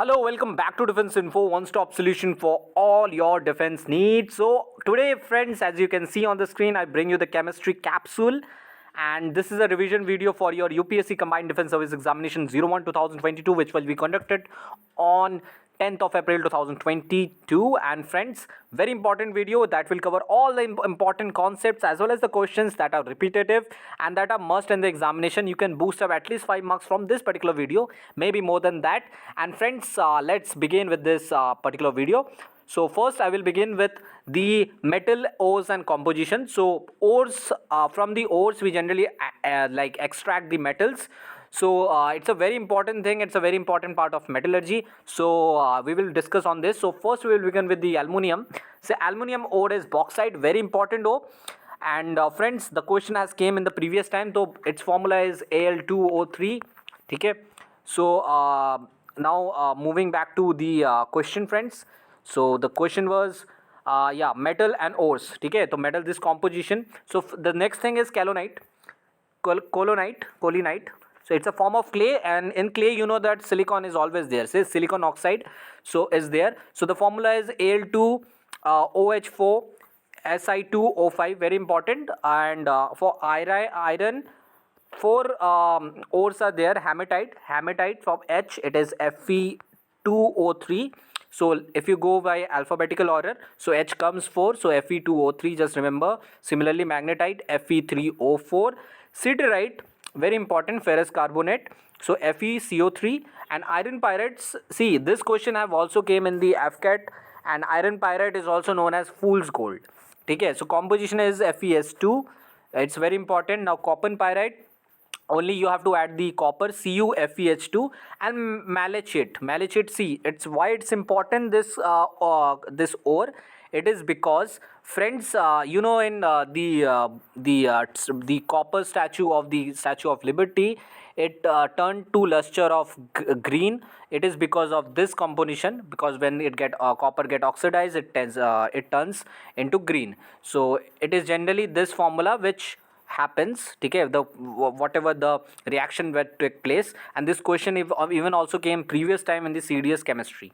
Hello, welcome back to Defense Info, one stop solution for all your defense needs. So, today, friends, as you can see on the screen, I bring you the chemistry capsule. And this is a revision video for your UPSC Combined Defense Service Examination 01 2022, which will be conducted on 10th of April 2022. And friends, very important video that will cover all the important concepts as well as the questions that are repetitive and that are must in the examination. You can boost up at least 5 marks from this particular video, maybe more than that. And friends, let's begin with this particular video. So first I will begin with the metal ores and composition. So ores, from the ores we generally like extract the metals. So it's a very important thing, it's a very important part of metallurgy. So we will discuss on this. So first we will begin with the aluminium. So aluminium ore is bauxite, very important ore. And friends, the question has came in the previous time, so its formula is Al2O3. Okay. So now moving back to the question, friends. So the question was yeah, metal and ores. Okay, so metal, this composition. So the next thing is kaolinite. Kaolinite. So it's a form of clay, and in clay you know that silicon is always there. Say silicon oxide, so is there. So the formula is Al2OH4 Si2O5, very important. And for iron, four ores are there. Hematite from H, it is Fe2O3. So if you go by alphabetical order, so H comes 4, so Fe2O3, just remember. Similarly magnetite, Fe3O4. Siderite, very important, ferrous carbonate, so FeCO3. And iron pyrites, see this question have also came in the AFCAT, and iron pyrite is also known as fool's gold. Okay, so composition is FeS2, it's very important. Now copper pyrite, only you have to add the copper, CuFeH2. And malachite, see it's why it's important, this this ore. It is because, friends, you know, in the copper statue of the Statue of Liberty, it turned to luster of green. It is because of this composition, because when it get copper get oxidized, it turns into green. So it is generally this formula which happens. Okay, the whatever the reaction that took place. And this question even also came previous time in the CDS chemistry.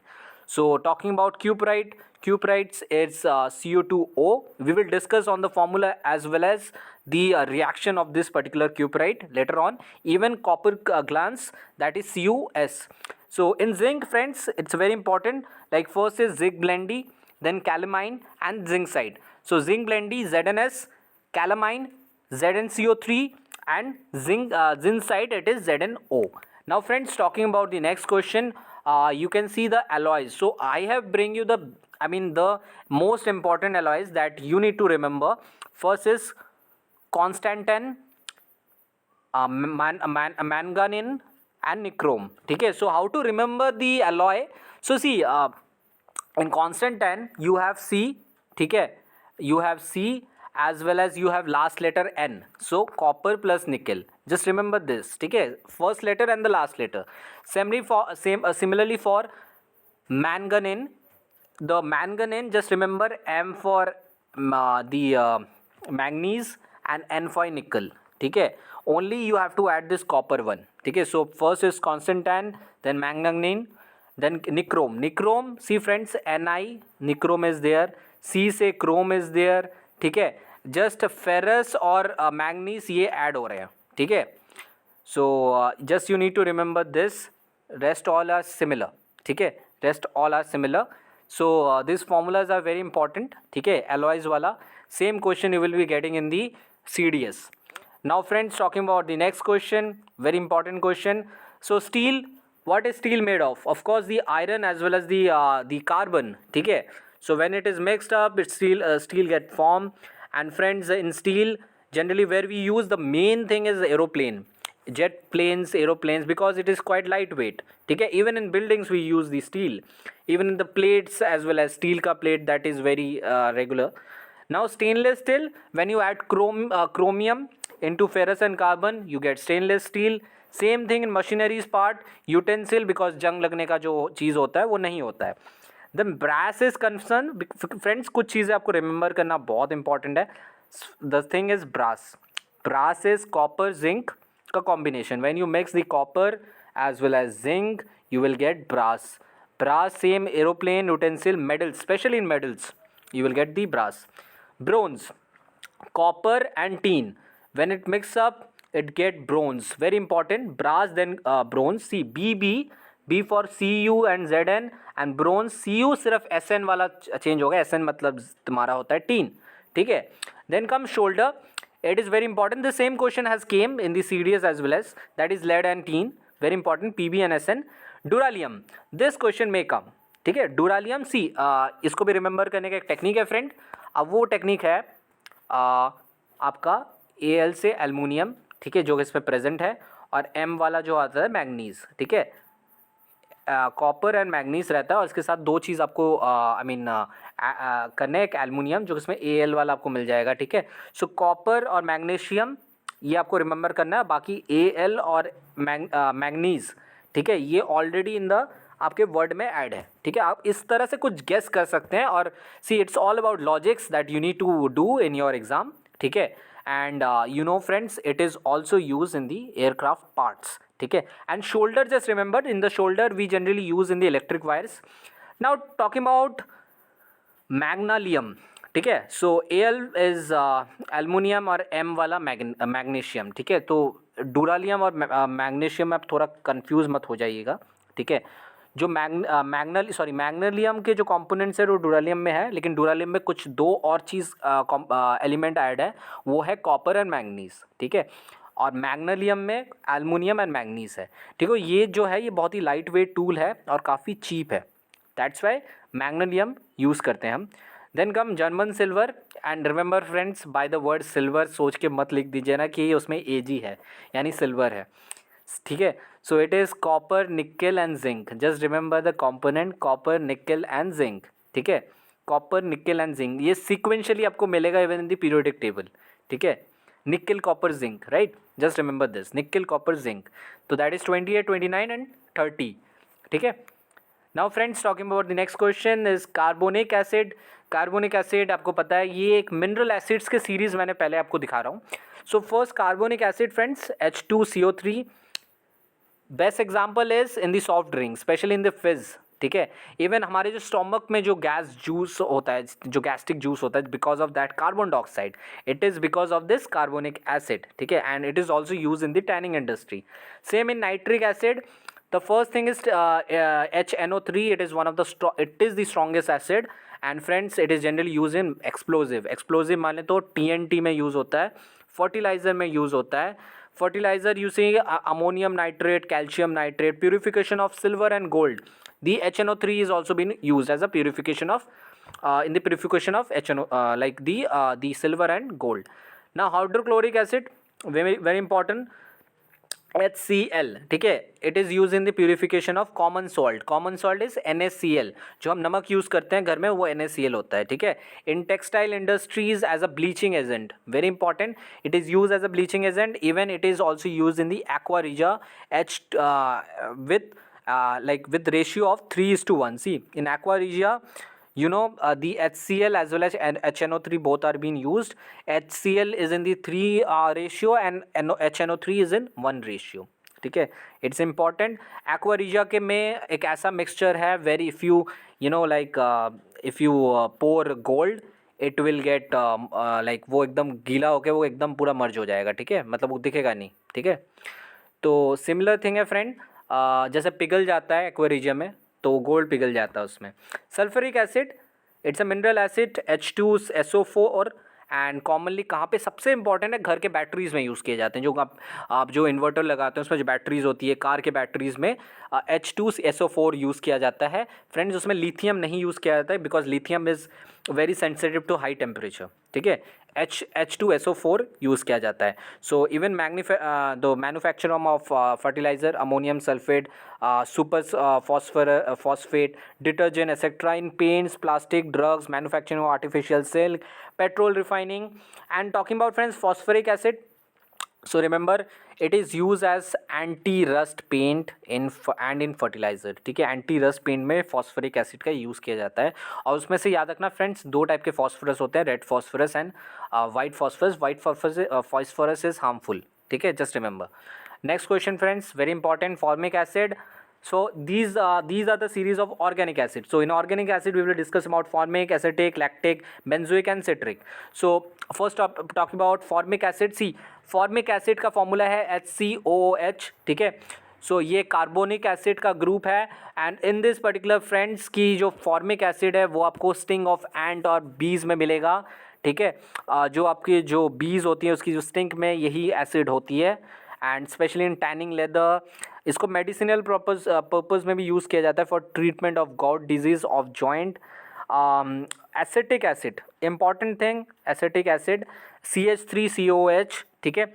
So talking about cuprites is CO2O. We will discuss on the formula as well as the reaction of this particular cuprite later on. Even copper glance, that is CuS. So in zinc, friends, it's very important. Like first is zinc blendy, then calamine and zincite. So zinc blendy, ZNS, calamine, ZnCO3, and zincite, it is ZnO. Now friends, talking about the next question, you can see the alloys. So I have bring you the most important alloys that you need to remember. First is constantan, manganese and nichrome. Okay, so how to remember the alloy? So see, in constantan you have C. Okay, you have C, as well as you have last letter N. So copper plus nickel, just remember this. Okay, first letter and the last letter. Similarly for manganese, the manganese, just remember M for the manganese and N for nickel. Okay, only you have to add this copper one. Okay, so first is constantan, then manganese, then nichrome. See friends, Ni, nichrome is there. C से chrome is there. ठीक है, just ferrous और manganese ये add हो रहे हैं. ठीक है, so just you need to remember this. Rest all are similar. ठीक है, rest all are similar. So this formulas are very important. ठीक है, एलॉयज वाला same question you will be getting in the CDS. Now friends, talking about the next question, very important question. So steel, what is steel made of? Of course the iron as well as the carbon. ठीक है, so when it is mixed up, it steel get formed. And friends, in steel generally where we use, the main thing is aeroplane, jet planes, aeroplanes, because it is quite lightweight. ठीक है, even in buildings we use the steel, even in the plates as well as steel ka plate, that is very regular. Now stainless steel, when you add chromium into ferrous and carbon, you get stainless steel. Same thing in machineries part, utensil, because जंग लगने का जो चीज़ होता है वो नहीं होता है. Then brass is concern. Friends, कुछ चीज़ें आपको रिमेंबर करना बहुत इंपॉर्टेंट है. The thing is brass is copper zinc का combination. When you mix the copper as well as zinc, you will get brass. Brass, same, aeroplane, utensil, medals, especially in medals, you will get the brass. Bronze, copper and tin. When it mix up, it get bronze. Very important. Brass, then bronze. See, B for Cu and Zn, and bronze. Cu सिर्फ Sn वाला change होगा. Sn मतलब तुम्हारा होता है tin. ठीक है. Then comes shoulder. It is very important. The same question has came in the CDS as well as, that is lead and tin. Very important. Pb and Sn. Duralium. This question may come. ठीक है. Duralium, सी इसको भी remember करने का एक technique है friend. अब वो टेक्निक है आपका Al से एल्युमिनियम, ठीक है, जो इसमें प्रेजेंट है, और M वाला जो आता है मैग्नीज. ठीक है. कॉपर एंड मैग्नीज रहता है, और इसके साथ दो चीज़ आपको करने, एक एल्युमिनियम जो इसमें Al वाला आपको मिल जाएगा. ठीक है. सो कॉपर और मैग्नीशियम ये आपको रिमेंबर करना है. बाकी Al और मैग्नीज, ठीक है, ये ऑलरेडी इन द आपके वर्ड में ऐड है. ठीक है. आप इस तरह से कुछ गेस कर सकते हैं. और see, it's all about logics that you need to do in your exam. ठीक है. And you know friends, it is also use in the aircraft parts. ठीक है. And solder, just remember, in the solder we generally use in the electric wires. Now talking about magnesium. ठीक है. So Al is aluminium और M वाला magnesium. ठीक है. तो डूरालियम और मैग्नीशियम में आप थोड़ा कंफ्यूज मत हो जाइएगा. ठीक है. जो मैग्नीशियम के जो कंपोनेंट्स है वो डूरालियम में है, लेकिन डूरालियम में कुछ दो और चीज़ एलिमेंट ऐड है, वो है कॉपर एंड मैग्नीज. ठीक है. और मैग्नीशियम में एल्युमिनियम एंड मैग्नीज है. ठीक है. ये जो है ये बहुत ही लाइट वेट टूल है और काफ़ी चीप है. दैट्स वाई मैग्नीशियम यूज़ करते हैं हम. Then come German silver. And remember friends, by the word silver सोच के मत लिख दीजिए ना कि उसमें Ag है, यानी सिल्वर है. ठीक है. सो इट इज़ कॉपर, निकल and zinc. Just remember the component copper, निकल एंड जिंक. ठीक है. कॉपर, निकल एंड जिंक, ये सीक्वेंशियली आपको मिलेगा even in the periodic table. ठीक है. निकल, copper, zinc, right. Just remember this, निकल, कॉपर, जिंक. तो दैट इज 28, 29 एंड 30. ठीक है. Now friends, talking about the next question is carbonic acid. Carbonic acid आपको पता है ये एक मिनरल एसिड्स के सीरीज मैंने पहले आपको दिखा रहा हूँ. So first carbonic acid friends, H2CO3. Best example is in the soft drink, specially in the फिज. ठीक है. इवन हमारे जो स्टोमक में जो गैस जूस होता है, जो गैस्ट्रिक जूस होता है, because of that carbon dioxide, it is because of this carbonic acid. ठीक है. And it is also use in the tanning industry. Same in nitric acid. The first thing is HNO3. It is one of the it is the strongest acid, and friends it is generally used in explosive माने तो TNT में use होता है, fertiliser में use होता है. Fertiliser using ammonium nitrate, calcium nitrate, purification of silver and gold. The HNO3 is also been used as a purification of in the purification of HNO like the silver and gold. Now hydrochloric acid, very important. HCl. ठीक है. It is use in the purification of common salt. Common salt is NaCl. जो हम नमक use करते हैं घर में वो NaCl होता है. ठीक है. In textile industries as a bleaching agent, very important. It is use as a bleaching agent. Even it is also use in the aqua regia H with ratio of 3:1. See, in aqua regia, you know, the HCl as well as HNO3 both are being used. HCl is in the 3 ratio and HNO3 is in 1 ratio. ठीक है. It's important. Aqua Reeza के में एक ऐसा mixture है very, if you know like if you pour gold, it will get like वो एकदम गीला होकर वो एकदम पूरा मर्ज हो जाएगा. ठीक है. मतलब वो दिखेगा नहीं. ठीक है. तो सिमिलर थिंग है फ्रेंड, जैसे पिघल जाता है एक्वा रीजा में तो गोल्ड पिघल जाता है उसमें. Sulphuric acid, it's a mineral acid, H2SO4. And commonly कहाँ पे सबसे इंपॉर्टेंट है, घर के बैटरीज़ में यूज़ किए जाते हैं. जो आप जो इन्वर्टर लगाते हैं उसमें जो बैटरीज़ होती है, कार के बैटरीज़ में H2SO4 यूज़ किया जाता है. फ्रेंड्स उसमें लिथियम नहीं यूज़ किया जाता है because lithium is very sensitive to high temperature. ठीक है. H2SO4 यूज़ किया जाता है. So even the manufacturer of fertiliser, ammonium sulphate, super phosphate, detergent etcetera, in paints, plastic, drugs, manufacturing of artificial silk, petrol refining. And talking about friends phosphoric acid, so remember it is used as anti-rust paint in fertilizer. ठीक है. anti-rust paint में phosphoric acid का use किया जाता है. और उसमें से याद रखना फ्रेंड्स, दो टाइप के phosphorus होते हैं, red phosphorus and white phosphorus. White phosphorus is harmful. ठीक है. Just remember. Next question friends, very important. Formic acid. So these are the series of organic acid. So in organic acid we will discuss about formic, acetic, lactic, benzoic and citric. So first talk about formic acid. See, formic acid का formula है HCOOH, ठीक है. सो ये carbonic acid का group है. And in this particular friends की जो formic acid है वो आपको स्टिंग ऑफ एंट और बीज में मिलेगा, ठीक है. जो आपकी जो बीज होती है उसकी जो स्टिंग में यही एसिड होती है. And specially in tanning leather. इसको मेडिसिनल पर्पज़ में भी यूज़ किया जाता है for treatment of got disease of joint. Acetic acid, important thing, acetic acid CH3COH, ठीक है,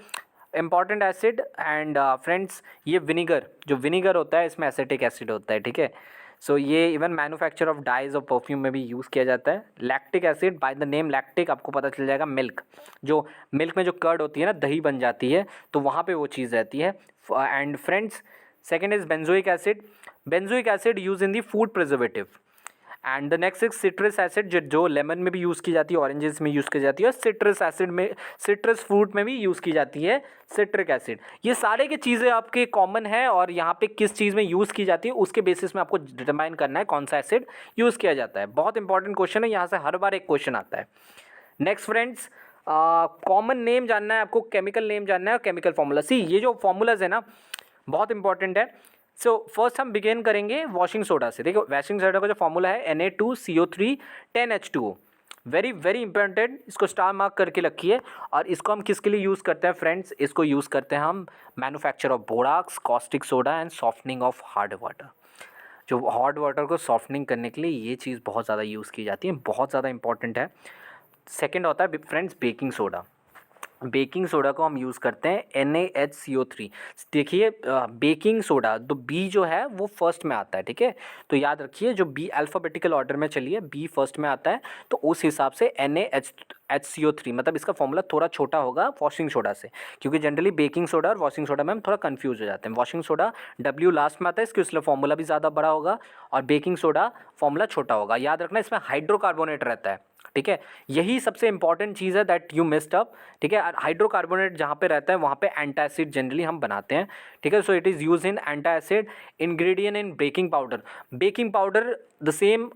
इंपॉर्टेंट एसिड. एंड फ्रेंड्स ये विनीगर, जो विनीगर होता है इसमें एसिटिक एसिड होता है, ठीक है. सो ये इवन मैन्युफैक्चर ऑफ डाइज और परफ्यूम में भी यूज़ किया जाता है. Lactic acid, by the name lactic आपको पता चल जाएगा मिल्क, जो मिल्क में जो कर्ड होती है ना, दही बन जाती है, तो वहाँ पे वो चीज़ रहती है. And friends second is benzoic acid. Benzoic acid use in the food preservative. And the next is citrus acid, जो लेमन में भी यूज़ की जाती है, ऑरेंजेस में यूज़ की जाती है, और सिट्रस एसिड में, सिट्रस फ्रूट में भी यूज़ की जाती है सिट्रिक एसिड. ये सारे की चीज़ें आपके कॉमन है और यहाँ पे किस चीज़ में यूज़ की जाती है उसके बेसिस में आपको डिटरमाइन करना है कौन सा एसिड यूज़ किया जाता है. बहुत इंपॉर्टेंट क्वेश्चन है, यहाँ से हर बार एक क्वेश्चन आता है. नेक्स्ट फ्रेंड्स, कॉमन नेम जानना है आपको, केमिकल नेम जानना है और केमिकल फार्मूला. सी ये जो फार्मूलाज है ना बहुत इंपॉर्टेंट है. सो फर्स्ट हम बिगिन करेंगे वॉशिंग सोडा से. देखो वॉशिंग सोडा का जो फॉर्मूला है Na2CO3 10H2O. Very very important, इसको स्टार मार्क करके रखिए. और इसको हम किसके लिए यूज़ करते हैं फ्रेंड्स? इसको यूज़ करते हैं हम manufacture of borax, caustic soda and softening of hard water. जो हॉट वाटर को सॉफ्टनिंग करने के लिए ये चीज़ बहुत ज़्यादा यूज़ की जाती है, बहुत ज़्यादा इंपॉर्टेंट है. सेकेंड होता है friends baking soda. Baking soda को हम यूज़ करते हैं NaHCO3. देखिए बेकिंग सोडा, तो बी जो है वो फर्स्ट में आता है, ठीक है. तो याद रखिए जो बी अल्फ़ाबेटिकल ऑर्डर में चलिए, बी फर्स्ट में आता है, तो उस हिसाब से NaHCO3 मतलब इसका फॉर्मूला थोड़ा छोटा होगा वॉशिंग सोडा से, क्योंकि जनरली बेकिंग सोडा और वॉशिंग सोडा में हम थोड़ा कंफ्यूज हो जाते हैं. वॉशिंग सोडा W लास्ट में आता है इसके, इसलिए फॉर्मूला भी ज़्यादा बड़ा होगा, और बेकिंग सोडा फॉर्मूला छोटा होगा. याद रखना इसमें हाइड्रोकार्बोनेट रहता है, ठीक है. यही सबसे इंपॉर्टेंट चीज़ है दैट यू मिस्ड अप, ठीक है. हाइड्रोकार्बोनेट जहाँ पे रहता है वहाँ पे एंटासिड जनरली हम बनाते हैं, ठीक है. So it is use in antacid. Ingredient in baking powder. Baking powder the same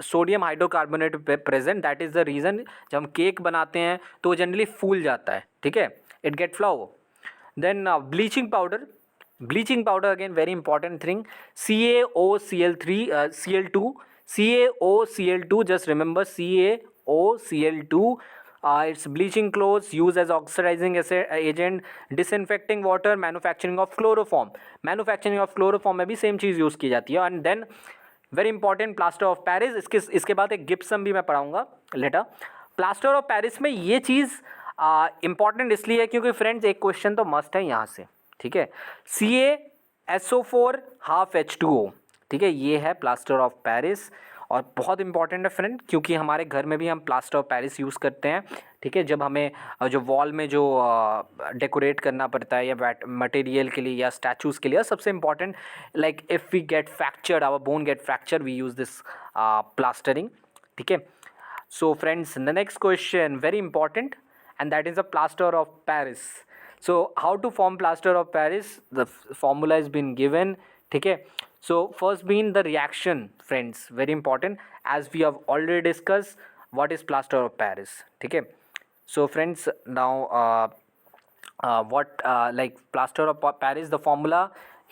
sodium hydrocarbonate present, that is the reason जब हम केक बनाते हैं तो जनरली फूल जाता है, ठीक है, it get flower. Then bleaching powder. Bleaching powder again very important thing, CaOCl2, CaOCl2, just remember CaOCl2. It's bleaching clothes, used as oxidizing agent, disinfecting water, manufacturing of chloroform. Manufacturing of chloroform में भी same चीज़ use की जाती है. And then very important plaster of Paris. इसके बाद एक gypsum भी मैं पढ़ाऊँगा लेटर. प्लास्टर ऑफ पेरिस में ये चीज़ इंपॉर्टेंट इसलिए है क्योंकि फ्रेंड्स एक क्वेश्चन तो मस्ट है यहाँ से, ठीक है. CaSO4 half H2O, ठीक है, ये है प्लास्टर ऑफ पेरिस. और बहुत इंपॉर्टेंट है फ्रेंड, क्योंकि हमारे घर में भी हम प्लास्टर ऑफ पेरिस यूज़ करते हैं, ठीक है. जब हमें जो वॉल में जो डेकोरेट करना पड़ता है या मटेरियल के लिए या स्टैचूज़ के लिए, सबसे important like if we get fractured, our bone get fracture, we use this plastering, ठीक है. So friends the next question very important, and that is a plaster of Paris. So how to form plaster of Paris? The formula has been given, ठीक है. So first being the reaction friends, very important, as we have already discussed what is plaster of Paris, ठीक है. So friends now what like plaster of Paris, the formula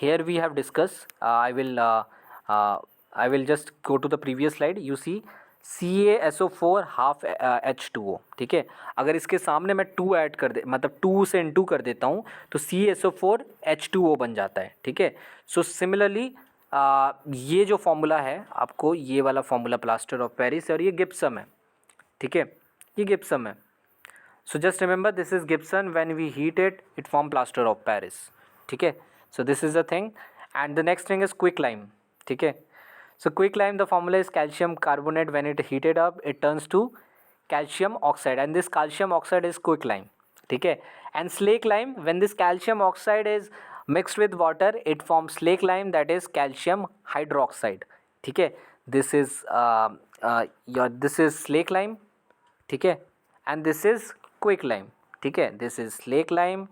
here we have discussed. I will just go to the previous slide. You see CaSO4 half H2O, ठीक है. अगर इसके सामने मैं 2 add कर दे, मतलब 2 से इनटू कर देता हूँ तो CaSO4 H2O बन जाता है, ठीक है. सो सिमिलरली ये जो फॉर्मूला है आपको, ये वाला फॉर्मूला प्लास्टर ऑफ पेरिस, और ये गिप्सम है, ठीक है, ये गिप्सम है. So just remember this is gypsum, when we heat it it form plaster of Paris, ठीक है. So this is the thing. And the next thing is quick lime, ठीक है. So quicklime, the formula is calcium carbonate. When it heated up, it turns to calcium oxide, and this calcium oxide is quicklime, ठीक है. And slake lime, when this calcium oxide is mixed with water, it forms slake lime, that is calcium hydroxide, ठीक है. This is slake lime, ठीक है, and this is quicklime, ठीक है. This is slake lime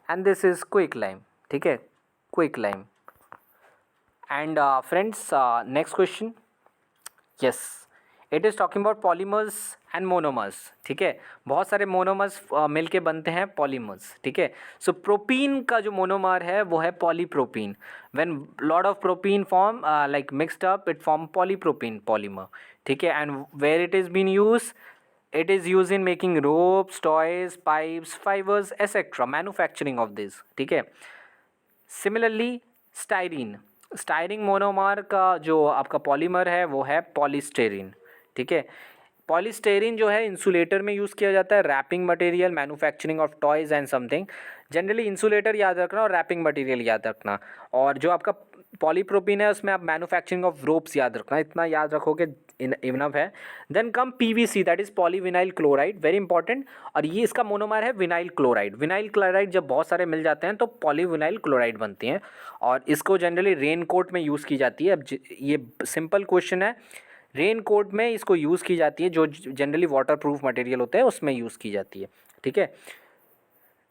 and this is quicklime, ठीक है, quicklime. And friends, next question. Yes, it is talking about polymers and monomers. ठीक है, बहुत सारे मोनोमर्स मिल के बनते हैं पॉलीमर्स. ठीक है, सो प्रोपीन का जो मोनोमर है वो है polypropene. When lot of propene form like mixed up, it form polypropene polymer. ठीक है, and where it is been use, it is used in making ropes, toys, pipes, fibers, etc. Manufacturing of this. ठीक है, similarly styrene. Styrene monomer का जो आपका polymer है वो है पॉलीस्टेरीन. ठीक है, पॉलीस्टेरीन जो है इंसुलेटर में यूज़ किया जाता है, wrapping material, manufacturing of toys and something. Generally insulator याद रखना और रैपिंग मटेरियल याद रखना. और जो आपका पॉलीप्रोपीन है उसमें आप मैन्युफैक्चरिंग ऑफ रोप्स याद रखना, इतना याद रखोगे इनफ है. Then come PVC, that is polyvinyl chloride, very important. और ये इसका मोनोमर है विनाइल क्लोराइड. विनाइल क्लोराइड जब बहुत सारे मिल जाते हैं तो पॉलीविनाइल क्लोराइड बनती हैं, और इसको जनरली रेन कोट में यूज़ की जाती है. अब ये सिंपल क्वेश्चन है, रेन कोट में इसको यूज़ की जाती है, जो जनरली वाटर प्रूफ मटेरियल होता है उसमें यूज़ की जाती है. ठीक है,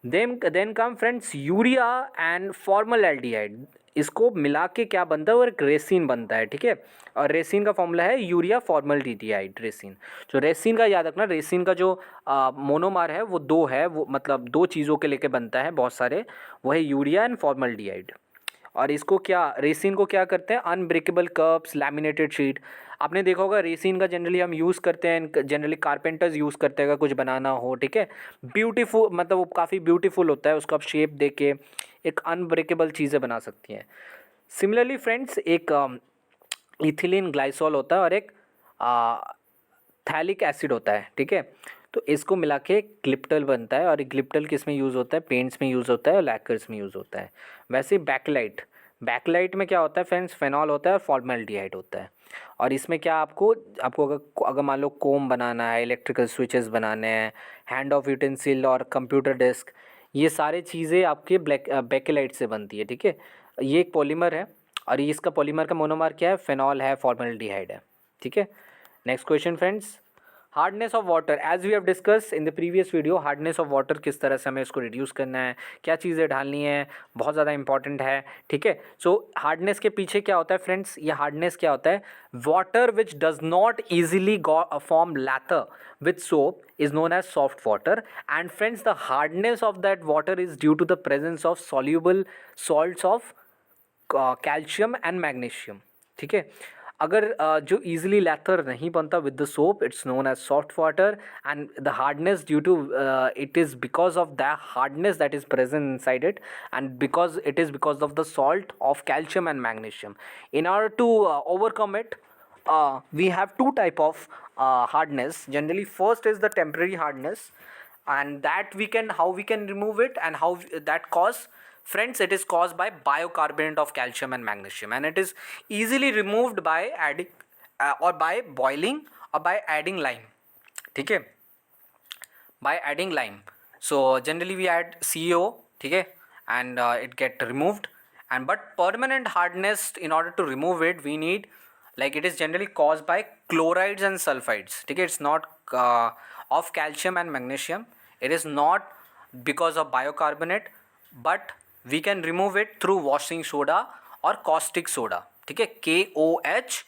then come friends urea and formaldehyde. इसको मिला के क्या बनता है, और एक रेसिन बनता है. ठीक है, और रेसिन का फॉर्मूला है यूरिया फॉर्मलडिहाइड रेसिन. जो रेसिन का याद रखना, रेसिन का जो मोनोमर है वो दो है, वो मतलब दो चीज़ों के लेके बनता है बहुत सारे, वो है यूरिया एंड फॉर्मलडिहाइड. और इसको क्या, रेसिन को क्या करते हैं, अनब्रेकेबल कर्ब्स, लैमिनेटेड शीट. आपने देखा होगा रेसिन का जनरली हम यूज़ करते हैं, जनरली कारपेंटर्स यूज़ करते हैं अगर कुछ बनाना हो. ठीक है, ब्यूटीफुल, मतलब वो काफ़ी ब्यूटीफुल होता है, उसको आप शेप दे के एक अनब्रेकेबल चीज़ें बना सकती हैं. सिमिलरली फ्रेंड्स, एक इथिलीन ग्लाइसॉल होता है और एक थैलिक एसिड होता है. ठीक है, तो इसको मिला के ग्लिप्टल बनता है, और एक ग्लिप्टल किस में यूज़ होता है, पेंट्स में यूज़ होता है और लैकर्स में यूज़ होता है. वैसे बैकलाइट, बैकलाइट में क्या होता है फ्रेंड्स, फेनॉल होता है और फॉर्मल्डिहाइड होता है. और इसमें क्या आपको अगर मान लो कोम बनाना है, इलेक्ट्रिकल स्विचेस बनाने हैं, हैंड ऑफ यूटेंसिल और कंप्यूटर डेस्क, ये सारे चीज़ें आपके बैकेलाइट से बनती है. ठीक है, ये एक पॉलीमर है, और ये इसका पॉलीमर का मोनोमर क्या है, फेनॉल है, फॉर्मल्डिहाइड है. ठीक है, next question friends, hardness of water. As we have discuss in the previous video, hardness of water किस तरह से हमें इसको रिड्यूस करना है, क्या चीज़ें डालनी है, बहुत ज़्यादा इंपॉर्टेंट है. ठीक है, सो हार्डनेस के पीछे क्या होता है फ्रेंड्स, ये हार्डनेस क्या होता है, water which does not easily form lather with soap is known as soft water. And friends, the hardness of that water is due to the presence of soluble salts of calcium and magnesium. ठीक है, अगर जो easily लैथर नहीं बनता with the soap, it's known as soft water. And the hardness due to it is because of the hardness that is present inside it, and because it is because of the salt of calcium and magnesium. In order to overcome it, we have two type of hardness. Generally, first is the temporary hardness, and that how we can remove it, and how that cause. Friends, it is caused by bicarbonate of calcium and magnesium, and it is easily removed by adding or by boiling or by adding lime. ठीक है, by adding lime. So generally we add CO. ठीक है, and it get removed. And but permanent hardness, in order to remove it, we need, like, it is generally caused by chlorides and sulfides. ठीक है, it's not of calcium and magnesium. It is not because of bicarbonate, but we can remove it through washing soda or caustic soda. ठीक है, KOH,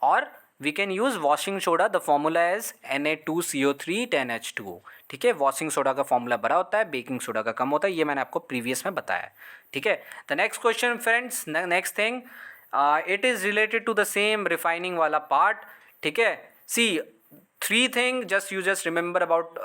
or we can use washing soda. The formula is Na2CO3 10H2O. ठीक है, washing soda का formula बड़ा होता है, baking soda का कम होता है, ये मैंने आपको प्रीवियस में बताया. ठीक है, the next question friends, next thing, it is related to the same refining वाला part. ठीक है, see, three thing, you just remember about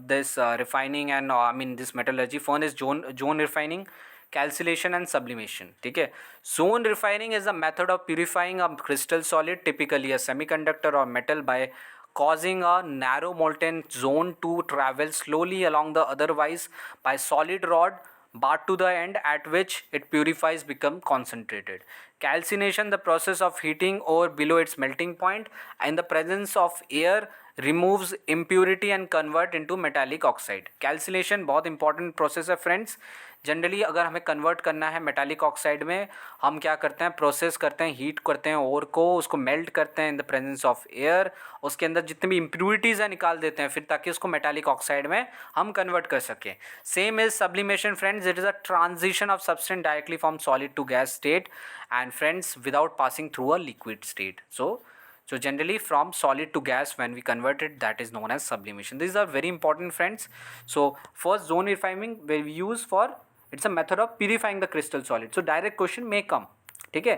this refining and I mean this metallurgy. One is zone refining, calcination and sublimation. ठीक है, zone refining is the method of purifying a crystal solid, typically a semiconductor or metal, by causing a narrow molten zone to travel slowly along the otherwise by solid rod bar to the end, at which it purifies become concentrated. Calcination, the process of heating ore below its melting point in the presence of air, removes impurity and convert into metallic oxide. Calcination बहुत important process है friends. Generally अगर हमें convert करना है metallic oxide में, हम क्या करते हैं, प्रोसेस करते हैं, हीट करते हैं ओर को, उसको मेल्ट करते हैं in the presence of air, उसके अंदर जितने भी इम्प्यूरिटीज़ हैं निकाल देते हैं फिर, ताकि उसको मेटालिक ऑक्साइड में हम कन्वर्ट कर सकें. Same is sublimation friends. It is a transition of substance directly from solid to gas state and friends without passing through a liquid state. So generally from solid to gas when we convert it, that is known as sublimation. These are very important friends. So first zone refining we use for, it's a method of purifying the crystal solid. So direct question may come. ठीक है.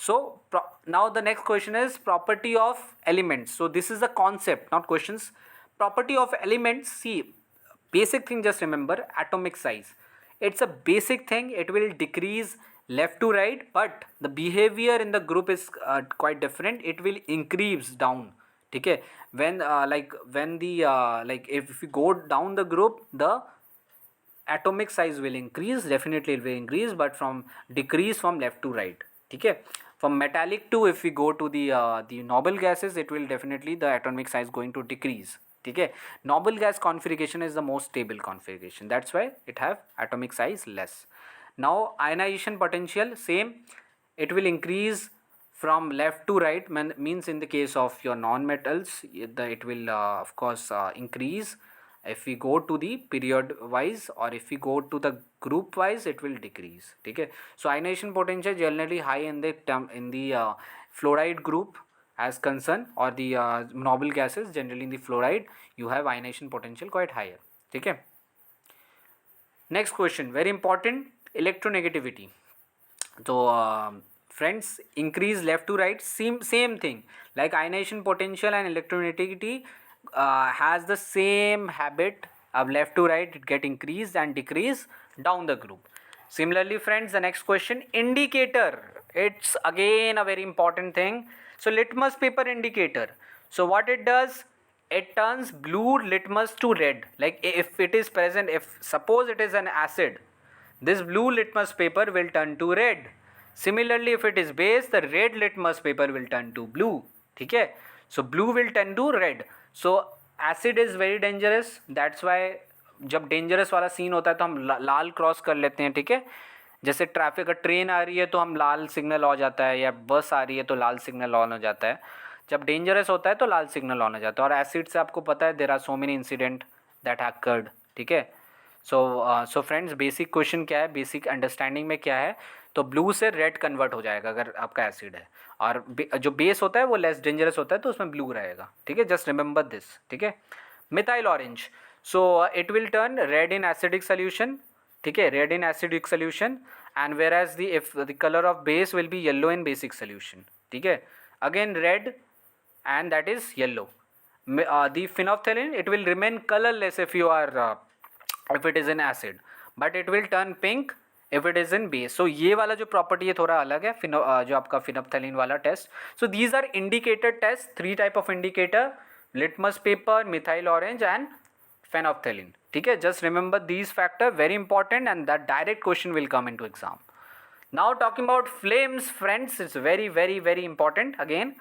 So now the next question is property of elements. So this is the concept, not questions. Property of elements. See, basic thing, just remember atomic size. It's a basic thing. It will decrease left to right, but the behavior in the group is quite different. It will increase down. ठीक है. When if we go down the group, the atomic size will increase, definitely it will increase, but from decrease from left to right. ठीक है. From metallic to, if we go to the noble gases, it will definitely, the atomic size going to decrease. ठीक है. Noble gas configuration is the most stable configuration, that's why it have atomic size less. Now ionization potential, same, it will increase from left to right, means in the case of your non-metals, it will of course increase. If we go to the period wise or if we go to the group wise, it will decrease. ठीक है. So ionization potential generally high in the fluoride group as concerned, or the noble gases, generally in the fluoride you have ionization potential quite higher. ठीक है. Next question, very important, electronegativity. So friends, increase left to right, same thing, like ionization potential and electronegativity has the same habit of left to right, it get increased and decrease down the group. Similarly friends, the next question, indicator, it's again a very important thing. So litmus paper indicator, so what it does, it turns blue litmus to red. Like if it is present, if suppose it is an acid, this blue litmus paper will turn to red. Similarly if it is base, the red litmus paper will turn to blue. ठीक है. So blue will turn to red. So acid is very dangerous, that's why जब dangerous वाला scene होता है तो हम लाल cross कर लेते हैं. ठीक है. जैसे ट्रैफिक का ट्रेन आ रही है तो हम लाल सिग्नल हो जाता है, या बस आ रही है तो लाल सिग्नल ऑन हो जाता है. जब डेंजरस होता है तो लाल सिग्नल ऑन हो जाता है. और एसिड से आपको पता है there are so many incident that hacked. ठीक है. सो फ्रेंड्स, बेसिक क्वेश्चन क्या है, बेसिक अंडरस्टैंडिंग में क्या है, तो ब्लू से रेड कन्वर्ट हो जाएगा अगर आपका एसिड है, और जो बेस होता है वो लेस डेंजरस होता है तो उसमें ब्लू रहेगा. ठीक है. Just remember this. ठीक है. Methyl orange, so it will turn red in acidic solution. ठीक है. Red in acidic solution, and where as the if the colour of base will be yellow in basic solution. ठीक है. Again red and that is yellow. The phenolphthalein, it will remain colorless if you are if it is in acid, but it will turn pink if it is in base. So ये वाला जो property है थोड़ा अलग है, जो आपका phenolphthalein वाला test. So these are indicator tests, 3 type of indicator, litmus paper, methyl orange and phenolphthalein. ठीक है. Just remember these factor, very important, and that direct question will come into exam. Now talking about flames friends, it's very very very important again.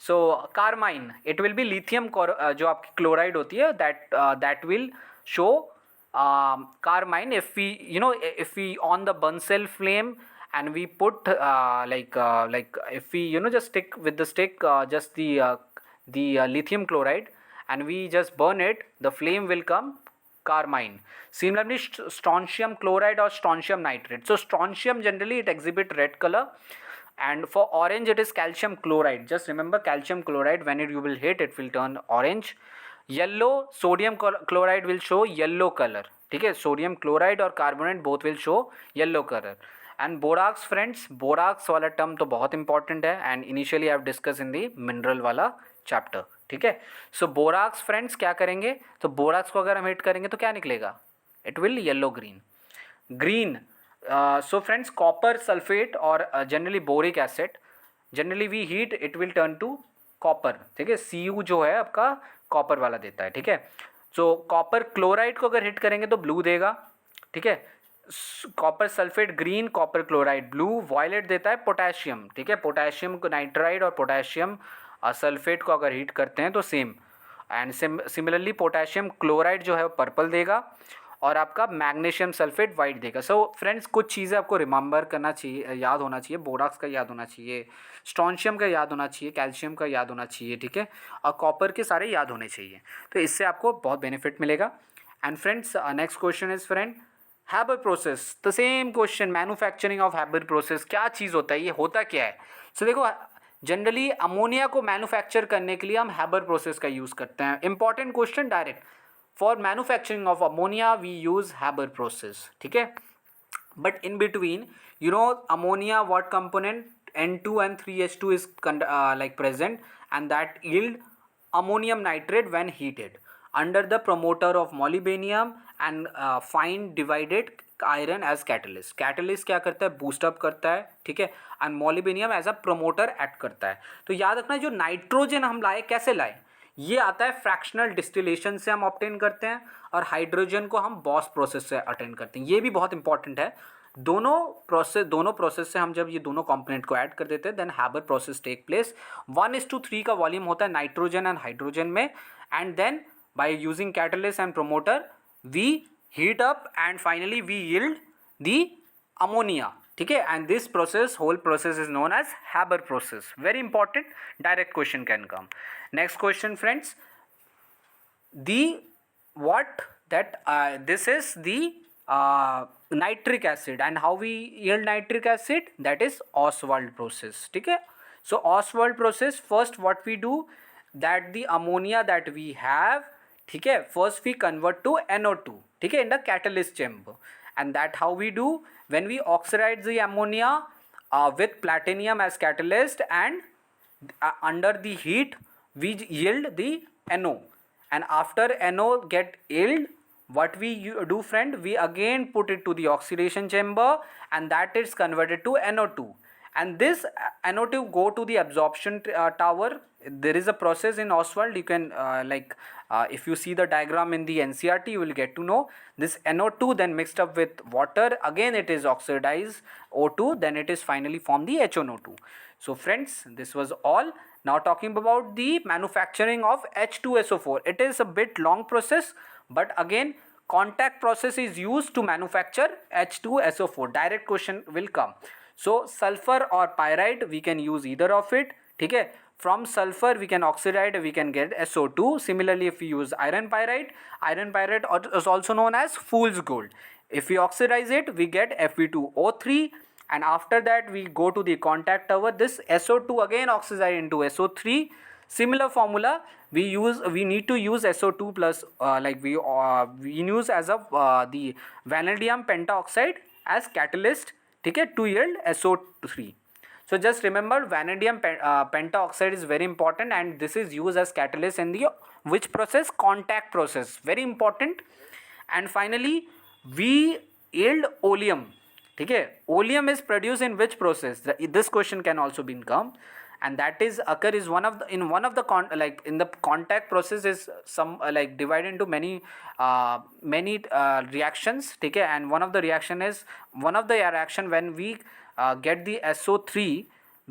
So carmine, it will be lithium जो आपकी chloride होती है, that will show carmine if we if we on the Bunsen flame and we put like if we just stick with the stick just the lithium chloride and we just burn it, the flame will come carmine. Similarly strontium chloride or strontium nitrate. So strontium generally it exhibit red color, and for orange it is calcium chloride. Just remember calcium chloride, when you will hit it will turn orange. Yellow, sodium chloride will show yellow color. ठीक है. sodium chloride और carbonate both will show yellow color. And borax friends, borax वाला term तो बहुत important है, and initially I have discussed in the mineral वाला chapter. ठीक है. so borax friends क्या करेंगे, तो borax को अगर हम hit करेंगे तो क्या निकलेगा, it will yellow green. So friends, copper sulfate or generally boric acid, generally we heat, it will turn to copper. ठीक है. Cu जो है आपका कॉपर वाला देता है. ठीक है. so कॉपर क्लोराइड को अगर हिट करेंगे तो ब्लू देगा. ठीक है. Copper sulphate green, copper chloride blue. Violet देता है पोटेशियम. ठीक है. पोटेशियम को नाइट्राइड और पोटेशियम सल्फेट को अगर हीट करते हैं तो same. And similarly potassium chloride जो है वो पर्पल देगा और आपका मैग्नीशियम सल्फेट वाइट देगा. सो फ्रेंड्स कुछ चीज़ें आपको रिमेंबर करना चाहिए, याद होना चाहिए. बोराक्स का याद होना चाहिए, स्ट्रॉन्शियम का याद होना चाहिए, कैल्शियम का याद होना चाहिए, ठीक है, और कॉपर के सारे याद होने चाहिए. तो इससे आपको बहुत बेनिफिट मिलेगा. And friends next question is friend Haber process. The same question, manufacturing of Haber process क्या चीज़ होता है, ये होता क्या है. सो देखो जनरली अमोनिया को मैन्युफैक्चर करने के लिए हम हैबर प्रोसेस का यूज़ करते हैं. Important question direct. For manufacturing of ammonia we use Haber process, ठीक है. But in between you know ammonia what component N2 and 3H2 is like present, and that yield ammonium nitrate when heated under the promoter of molybdenum and fine divided iron as catalyst. Catalyst क्या करता है, boost up करता है, ठीक है, and molybdenum as a promoter act करता है. तो याद रखना जो नाइट्रोजन हम लाए कैसे लाए, ये आता है फ्रैक्शनल डिस्टिलेशन से हम ऑब्टेन करते हैं, और हाइड्रोजन को हम बॉस प्रोसेस से अटेन करते हैं. ये भी बहुत इंपॉर्टेंट है. दोनों प्रोसेस से हम जब ये दोनों कंपोनेंट को ऐड कर देते हैं then Haber process take place. 1:3 का वॉल्यूम होता है नाइट्रोजन एंड हाइड्रोजन में, and then by using catalyst and promoter we heat up and finally we yield the ammonia, ठीक है. And this process, whole process is known as Haber process. Very important, direct question can come. Next question friends, the what that this is the nitric acid, and how we yield nitric acid, that is Oswald process, ठीक है. So Oswald process, first what we do, that the ammonia that we have, ठीक है, first we convert to NO2, ठीक है, in the catalyst chamber. And that how we do, when we oxidize the ammonia with platinum as catalyst, and under the heat we yield the NO. And after NO get yield, what we do friend, we again put it to the oxidation chamber, and that is converted to NO2. And this NO2 go to the absorption tower. There is a process in Oswald, you can if you see the diagram in the NCERT you will get to know. This NO2 then mixed up with water, again it is oxidized O2, then it is finally formed the HNO2. So friends, this was all. Now talking about the manufacturing of H2SO4. It is a bit long process, but again contact process is used to manufacture H2SO4. Direct question will come. So sulfur or pyrite, we can use either of it, ठीक है. From sulfur we can oxidize, we can get SO2. Similarly if we use iron pyrite is also known as fool's gold. If we oxidize it we get Fe2O3, and after that we go to the contact tower. This SO2 again oxidize into SO3. Similar formula we need to use SO2 plus we use as a the vanadium pentaoxide as catalyst, ठीक है, to yield SO3. So just remember vanadium pentaoxide is very important, and this is used as catalyst in the which process, contact process, very important. And finally we yield oleum, ठीक है. Oleum is produced in which process, this question can also be come, and that is occur is one of the in the contact process is some divided into many reactions, ठीक है. And one of the reaction when we get the SO3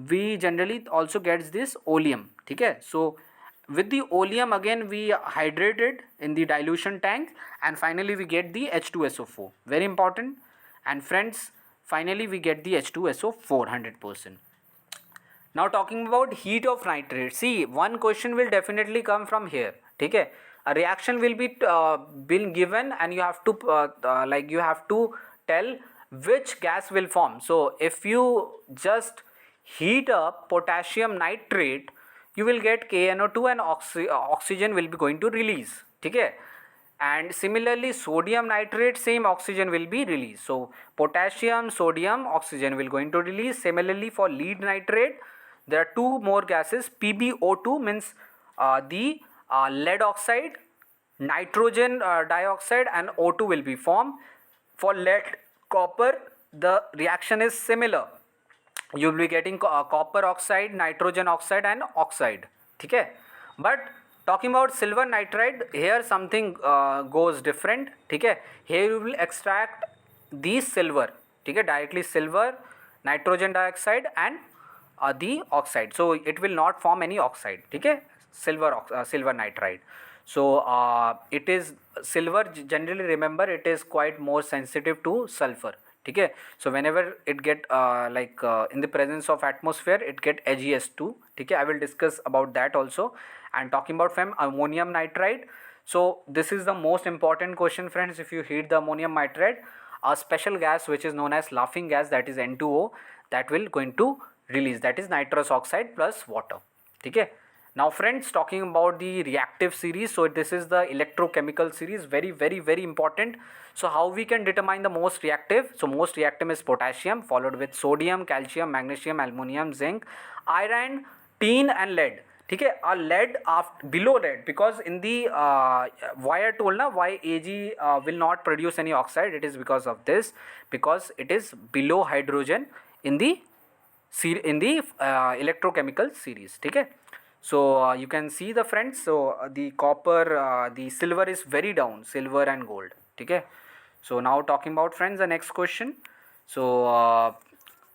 we generally also gets this oleum, ठीक है. So with the oleum again we hydrate it in the dilution tank, and finally we get the H2SO4, very important. And friends finally we get the H2SO4 100%. Now talking about heat of nitrate, see one question will definitely come from here, ठीक है. A reaction will be been given, and you have to you have to tell which gas will form. So if you just heat up potassium nitrate you will get KNO2, and oxygen will be going to release, ठीक है. And similarly sodium nitrate, same oxygen will be released. So potassium, sodium, oxygen will going to release. Similarly for lead nitrate there are two more gases, PbO2 means the lead oxide, nitrogen dioxide, and O2 will be formed. For lead copper the reaction is similar, you will be getting copper oxide, nitrogen oxide, and oxide, ठीक है. But talking about silver nitride, here something goes different, ठीक है. Here you will extract the silver, ठीक है, directly silver, nitrogen dioxide, and the oxide. So it will not form any oxide, ठीक है, silver nitride. So it is silver, generally remember it is quite more sensitive to sulfur. ठीक है, so whenever it get in the presence of atmosphere it get AgS2. ठीक है, I will discuss about that also. And talking about ammonium nitride, so this is the most important question friends. If you heat the ammonium nitride, a special gas which is known as laughing gas, that is N2O, that will going to release, that is nitrous oxide plus water. ठीक है. Now friends, talking about the reactive series, so this is the electrochemical series, very very very important. So how we can determine the most reactive? So most reactive is potassium, followed with sodium, calcium, magnesium, aluminum, zinc, iron, tin and lead. ठीक है, a lead below lead, because in the why I told na why Ag will not produce any oxide, it is because of this, because it is below hydrogen in the electrochemical series. ठीक है. So you can see the friends, so the copper, the silver is very down, silver and gold. ठीक है. So now talking about friends the next question. So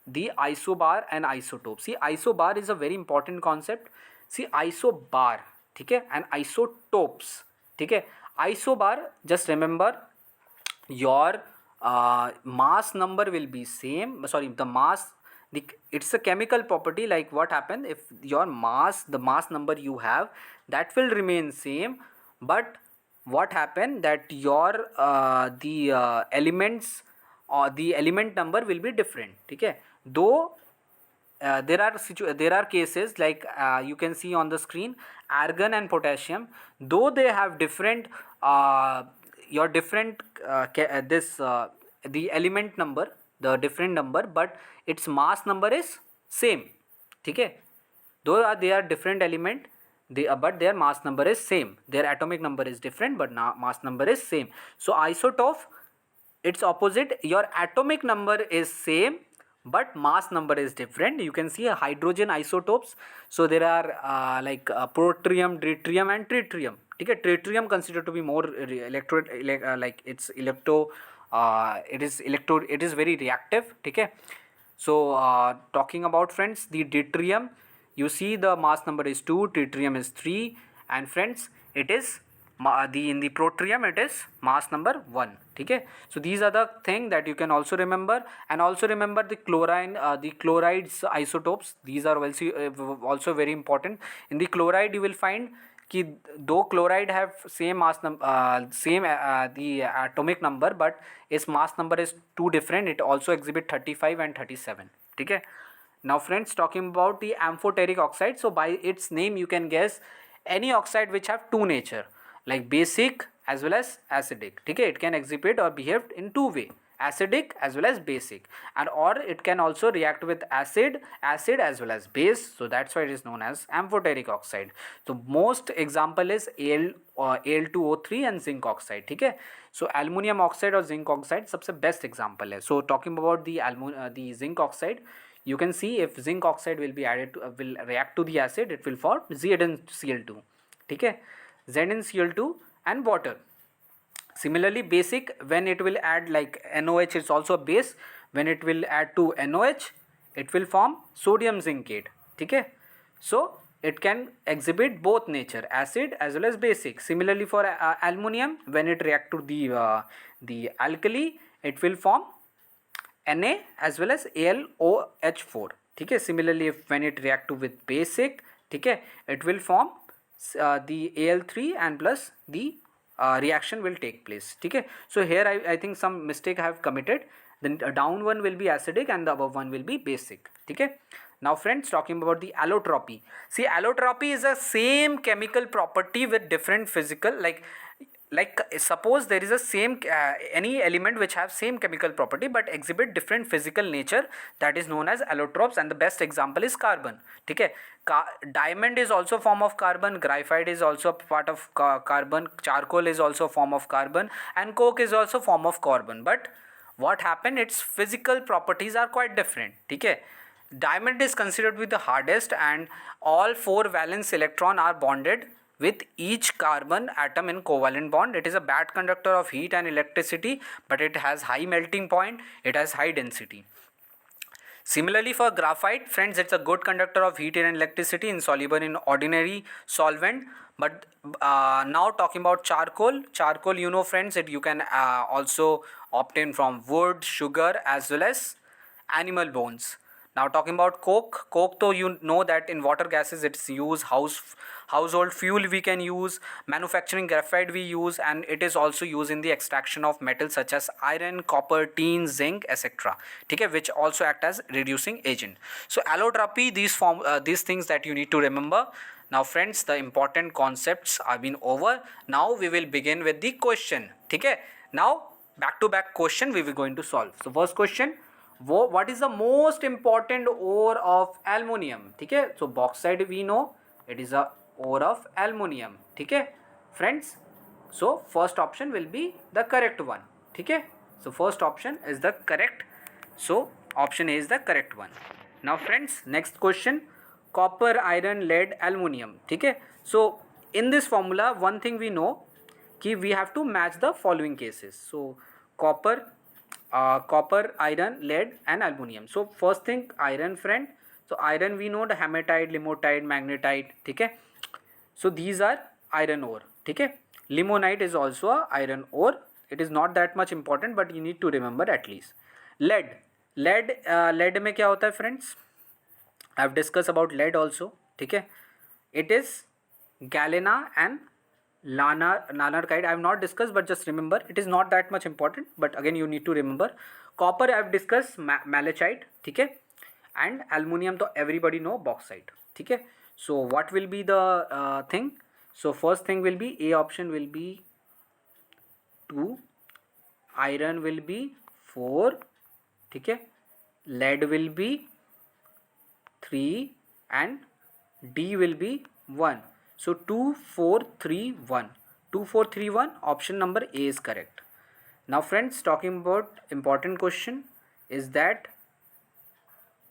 the isobar and isotope. See, isobar is a very important concept. See, isobar, ठीक है, and isotopes. ठीक है. Isobar, just remember your mass number will be same, sorry, the mass, it's a chemical property. Like what happened, if your mass, the mass number you have, that will remain same, but what happened that your the elements or the element number will be different. ठीक है, though there are cases like you can see on the screen, argon and potassium, though they have different your different the element number, the different number, but its mass number is same. ठीक है, though they are different element, but their mass number is same, their atomic number is different but mass number is same. So isotope, its opposite, your atomic number is same but mass number is different. You can see hydrogen isotopes. So there are protium, deuterium and tritium. ठीक है, tritium considered to be more like it's it is very reactive. ठीक है. So talking about friends the deuterium, you see the mass number is 2, tritium is 3, and friends it is in the protium it is mass number 1. ठीक है. So these are the thing that you can also remember, and also remember the chlorine, the chlorides isotopes, these are also very important. In the chloride you will find कि though chloride have same mass same the atomic number, but its mass number is two different, it also exhibit 35 and 37. ठीक है. Now friends, talking about the amphoteric oxide, so by its name you can guess any oxide which have two nature, like basic as well as acidic. ठीक है, it can exhibit or behave in two way, acidic as well as basic, and or it can also react with acid as well as base, so that's why it is known as amphoteric oxide. So most example is Al2O3 and zinc oxide. ठीक है. So aluminium oxide or zinc oxide सबसे best example है. So talking about the zinc oxide, you can see if zinc oxide will be added to will react to the acid, it will form ZnCl2. ठीक है, ZnCl2 and water. Similarly basic, when it will add like NOH, it's also a base, when it will add to NOH it will form sodium zincate. ठीक है. So it can exhibit both nature, acid as well as basic. Similarly for aluminium, when it react to the alkali, it will form Na as well as AlOH4. ठीक है. Similarly if when it react to with basic, ठीक है, it will form the Al3 and plus the reaction will take place. ठीक है. So here I think some mistake I have committed, then down one will be acidic and the above one will be basic. ठीक है. Now friends, talking about the allotropy. See, allotropy is a same chemical property with different physical, like suppose there is a same any element which have same chemical property but exhibit different physical nature, that is known as allotropes, and the best example is carbon. ठीक है. Diamond is also form of carbon, graphite is also part of carbon, charcoal is also form of carbon, and coke is also form of carbon, but what happened, its physical properties are quite different. ठीक है. Diamond is considered to be the hardest, and all 4 valence electron are bonded with each carbon atom in covalent bond. It is a bad conductor of heat and electricity, but it has high melting point, it has high density. Similarly, for graphite, friends, it's a good conductor of heat and electricity, insoluble in ordinary solvent. But now talking about charcoal, you know, friends, you can also obtain from wood, sugar, as well as animal bones. Now talking about coke, though you know that in water gases it's used, household fuel we can use, manufacturing graphite we use, and it is also used in the extraction of metals such as iron, copper, tin, zinc, etc. Okay, which also act as reducing agent. So allotropy, these things that you need to remember. Now friends, the important concepts have been over. Now we will begin with the question. Okay, now back to back question we will going to solve. So first question, what is the most important ore of aluminium? ठीक है, so bauxite we know it is a ore of aluminium. ठीक है friends, so first option will be the correct one. ठीक है, so first option is the correct, so option A is the correct one. Now friends, next question, copper, iron, lead, aluminium. ठीक है, so in this formula one thing we know कि we have to match the following cases. So copper, iron, lead and aluminium. So first thing, iron, friend. So iron we know the hematite, limonite, magnetite. ठीक है, so these are iron ore. ठीक है, limonite is also a iron ore. It is not that much important but you need to remember at least. lead में क्या होता है friends? I have discussed about lead also. ठीक है, it is galena and nanarkite. I have not discussed but just remember, it is not that much important but again you need to remember. Copper I have discussed, malachite. ठीक है, and aluminium तो everybody know, bauxite. ठीक है, so what will be the thing? So first thing will be A option will be 2, iron will be 4. ठीक है, lead will be 3 and D will be 1. So 2, 4, 3, 1. 2, 4, 3, 1. Option number A is correct. Now friends, talking about important question is that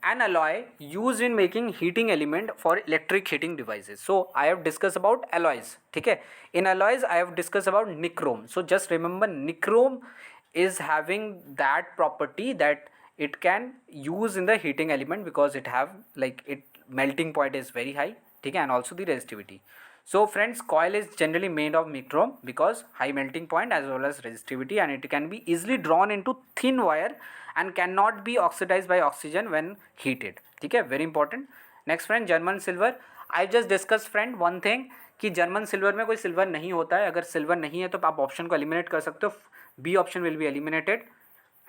an alloy used in making heating element for electric heating devices. So I have discussed about alloys. ठीक है, in alloys I have discussed about nichrome. So just remember, nichrome is having that property that it can use in the heating element because it have like it melting point is very high. ठीक है, and also the resistivity. So friends, coil is generally made of nichrome because high melting point as well as resistivity, and it can be easily drawn into thin wire and cannot be oxidized by oxygen when heated. ठीक है, very important. Next friend, German silver. I just discussed friend one thing कि German silver में कोई silver नहीं होता है. अगर silver नहीं है तो आप ऑप्शन को एलिमिनेट कर सकते हो. B option will be eliminated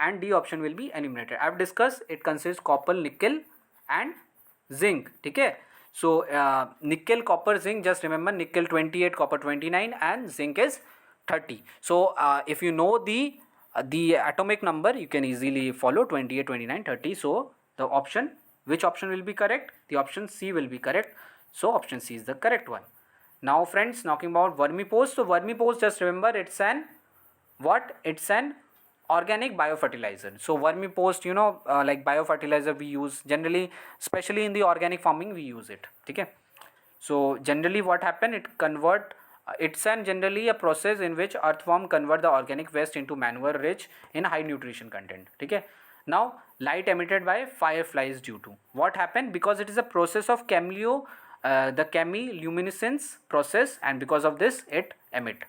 and D option will be eliminated. I have discussed it consists copper, nickel and zinc. ठीक है, so nickel, copper, zinc, just remember nickel 28, copper 29 and zinc is 30. So if you know the atomic number, you can easily follow 28, 29, 30. So the option, which option will be correct? The option C will be correct. So option C is the correct one. Now friends, talking about vermipose. So vermipose, just remember it's an what? It's an organic biofertilizer. So vermipose, you know, like biofertilizer we use generally, especially in the organic farming we use it. ठीक है, so generally what happen, it convert it's an generally a process in which earthworm convert the organic waste into manure rich in high nutrition content. ठीक है, now light emitted by fireflies due to what happened? Because it is a process of the chemiluminescence process, and because of this it emit.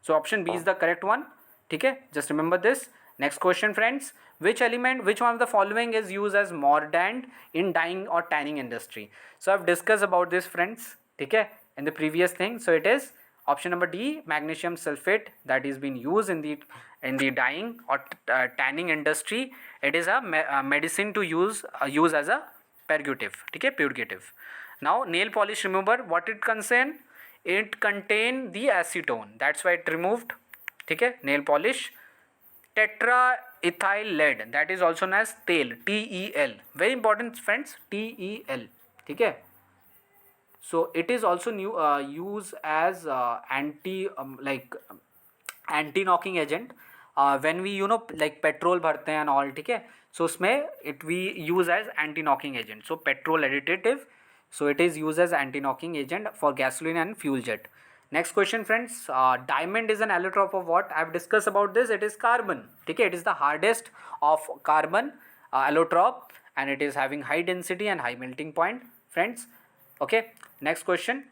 So option B is the correct one. ठीक है, just remember this. Next question friends, which one of the following is used as mordant in dyeing or tanning industry? So I've discussed about this friends, ठीक है, in the previous thing. So it is option number D, magnesium sulfate, that is being used in the dyeing or tanning industry. It is a medicine to use as a purgative. ठीक है, purgative. Now nail polish remover, what it contain? It contain the acetone, that's why it removed. ठीक है, nail polish. Tetraethyl lead, that is also known as TEL, TEL, very important friends, TEL. ठीक है, so it is also used as anti knocking agent when we like petrol भरते हैं and all. ठीक है, so उसमें it we use as anti knocking agent. So petrol additive, so it is used as anti knocking agent for gasoline and fuel jet. Next question friends, diamond is an allotrope of what? I have discussed about this. It is carbon. ठीक है, it is the hardest of carbon allotrope, and it is having high density and high melting point, friends. Okay, next question.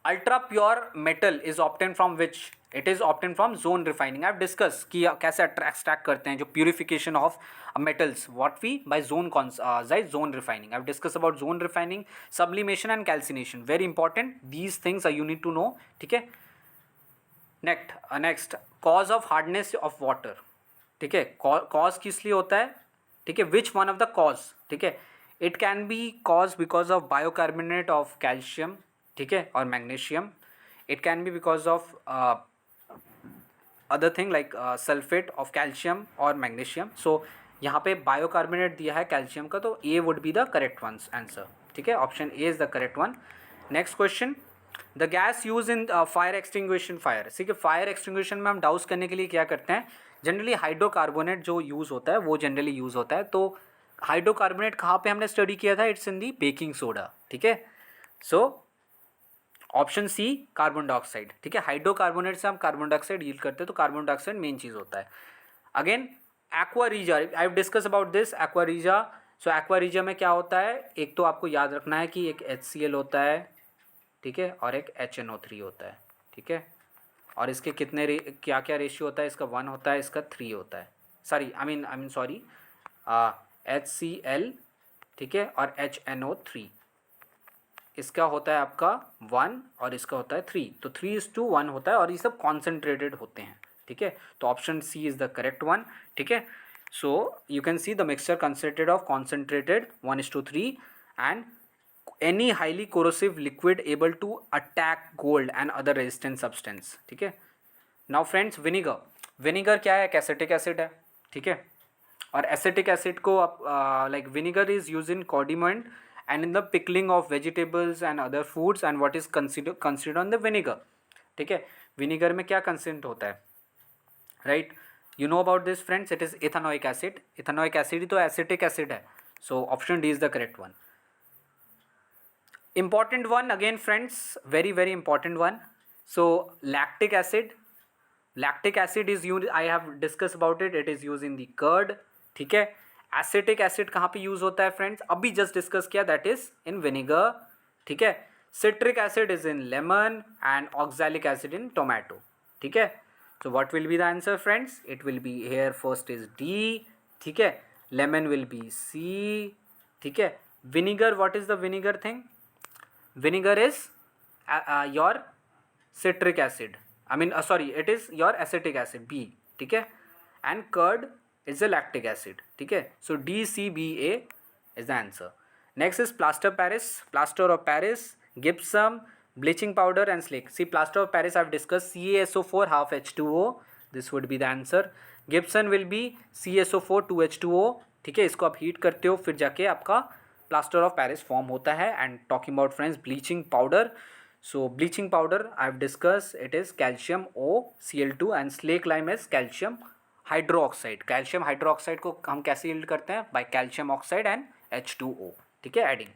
Ultra pure metal is obtained from which? It is obtained from zone refining. I've discussed कि कैसे extract करते हैं जो purification of metals, what we by zone refining. I've discussed about zone refining, sublimation and calcination, very important. These things you need to know. ठीक है. Next cause of hardness of water. ठीक है, cause किस लिए होता है? ठीक है, which one of the cause? ठीक है, it can be cause because of bicarbonate of calcium, ठीक है, और magnesium. It can be because of other thing like sulphate of calcium और मैग्नीशियम. सो यहाँ पे बायोकार्बोनेट दिया है कैल्शियम का, तो A would be the correct one answer. ठीक है, option A is the correct one. Next question. The gas use in fire extinguishing fire. ठीक है, फायर एक्सटिंग्विशन में हम डाउस करने के लिए क्या करते हैं? जनरली हाइड्रोकार्बोनेट जो यूज़ होता है वो जनरली यूज़ होता है. तो हाइड्रोकार्बोनेट कहाँ पे हमने स्टडी किया था? It's in the baking soda. ठीक है, so option C carbon dioxide. ठीक है, हाइड्रोकार्बोनेट से हम कार्बन डाइऑक्साइड यील्ड करते हैं, तो कार्बन डाइऑक्साइड मेन चीज़ होता है. Again एक्वारीजा, I have discuss about this एक्वारीजा. सो एक्वारीजा में क्या होता है? एक तो आपको याद रखना है कि एक HCl होता है, ठीक है, और एक HNO3 होता है. ठीक है, और इसके कितने क्या क्या रेशियो होता है? इसका 1 होता है, इसका 3 होता है. Sorry I mean sorry, HCl, ठीक है, और HNO3. इसका होता है आपका 1 और इसका होता है 3, तो 3:1 होता है, और ये सब कॉन्सेंट्रेटेड होते हैं. ठीक है, तो option C is the correct one. ठीक है, so you can see the mixture concentrated of concentrated 1:3 and any highly corrosive liquid able to attack gold and other resistant substance. ठीक है, now friends vinegar. vinegar क्या है? एक acetic acid है. ठीक है, और एसिटिक एसिड को आप like vinegar is use in condiment and in the pickling of vegetables and other foods and what is considered on the vinegar. ठीक है, विनेगर में क्या कंसेंट होता है? Right, you know about this friends, it is ethanoic acid. Ethanoic acid ही तो acetic acid है. So option D is the correct one. Important one again friends, very very important one. So lactic acid. Lactic acid is used, I have discussed about it. It is used in the curd. ठीक है, acetic acid कहाँ पे use होता है friends? अभी just discuss किया, that is in vinegar. ठीक है, citric acid is in lemon and oxalic acid in tomato. ठीक है, so what will be the answer friends? It will be here first is D. ठीक है, lemon will be C. ठीक है, vinegar, what is the vinegar thing? Vinegar is your citric acid. I mean sorry, it is your acetic acid B. ठीक है, and curd is a lactic acid. ठीक है, so DCBA is the answer. Next is plaster Paris. Plaster of Paris, gypsum, bleaching powder and slake. See, plaster of Paris I've discussed, CaSO4 half H2O. This would be the answer. Gypsum will be CaSO4 2H2O. ठीक है, इसको आप heat करते हो, फिर जाके आपका plaster of Paris form होता है. And talking about friends bleaching powder. So bleaching powder I have discuss, it is calcium OCl2 and slake lime is calcium hydroxide. Calcium hydroxide को हम कैसे यील्ड करते हैं? By calcium oxide and H2O. ठीक है, adding.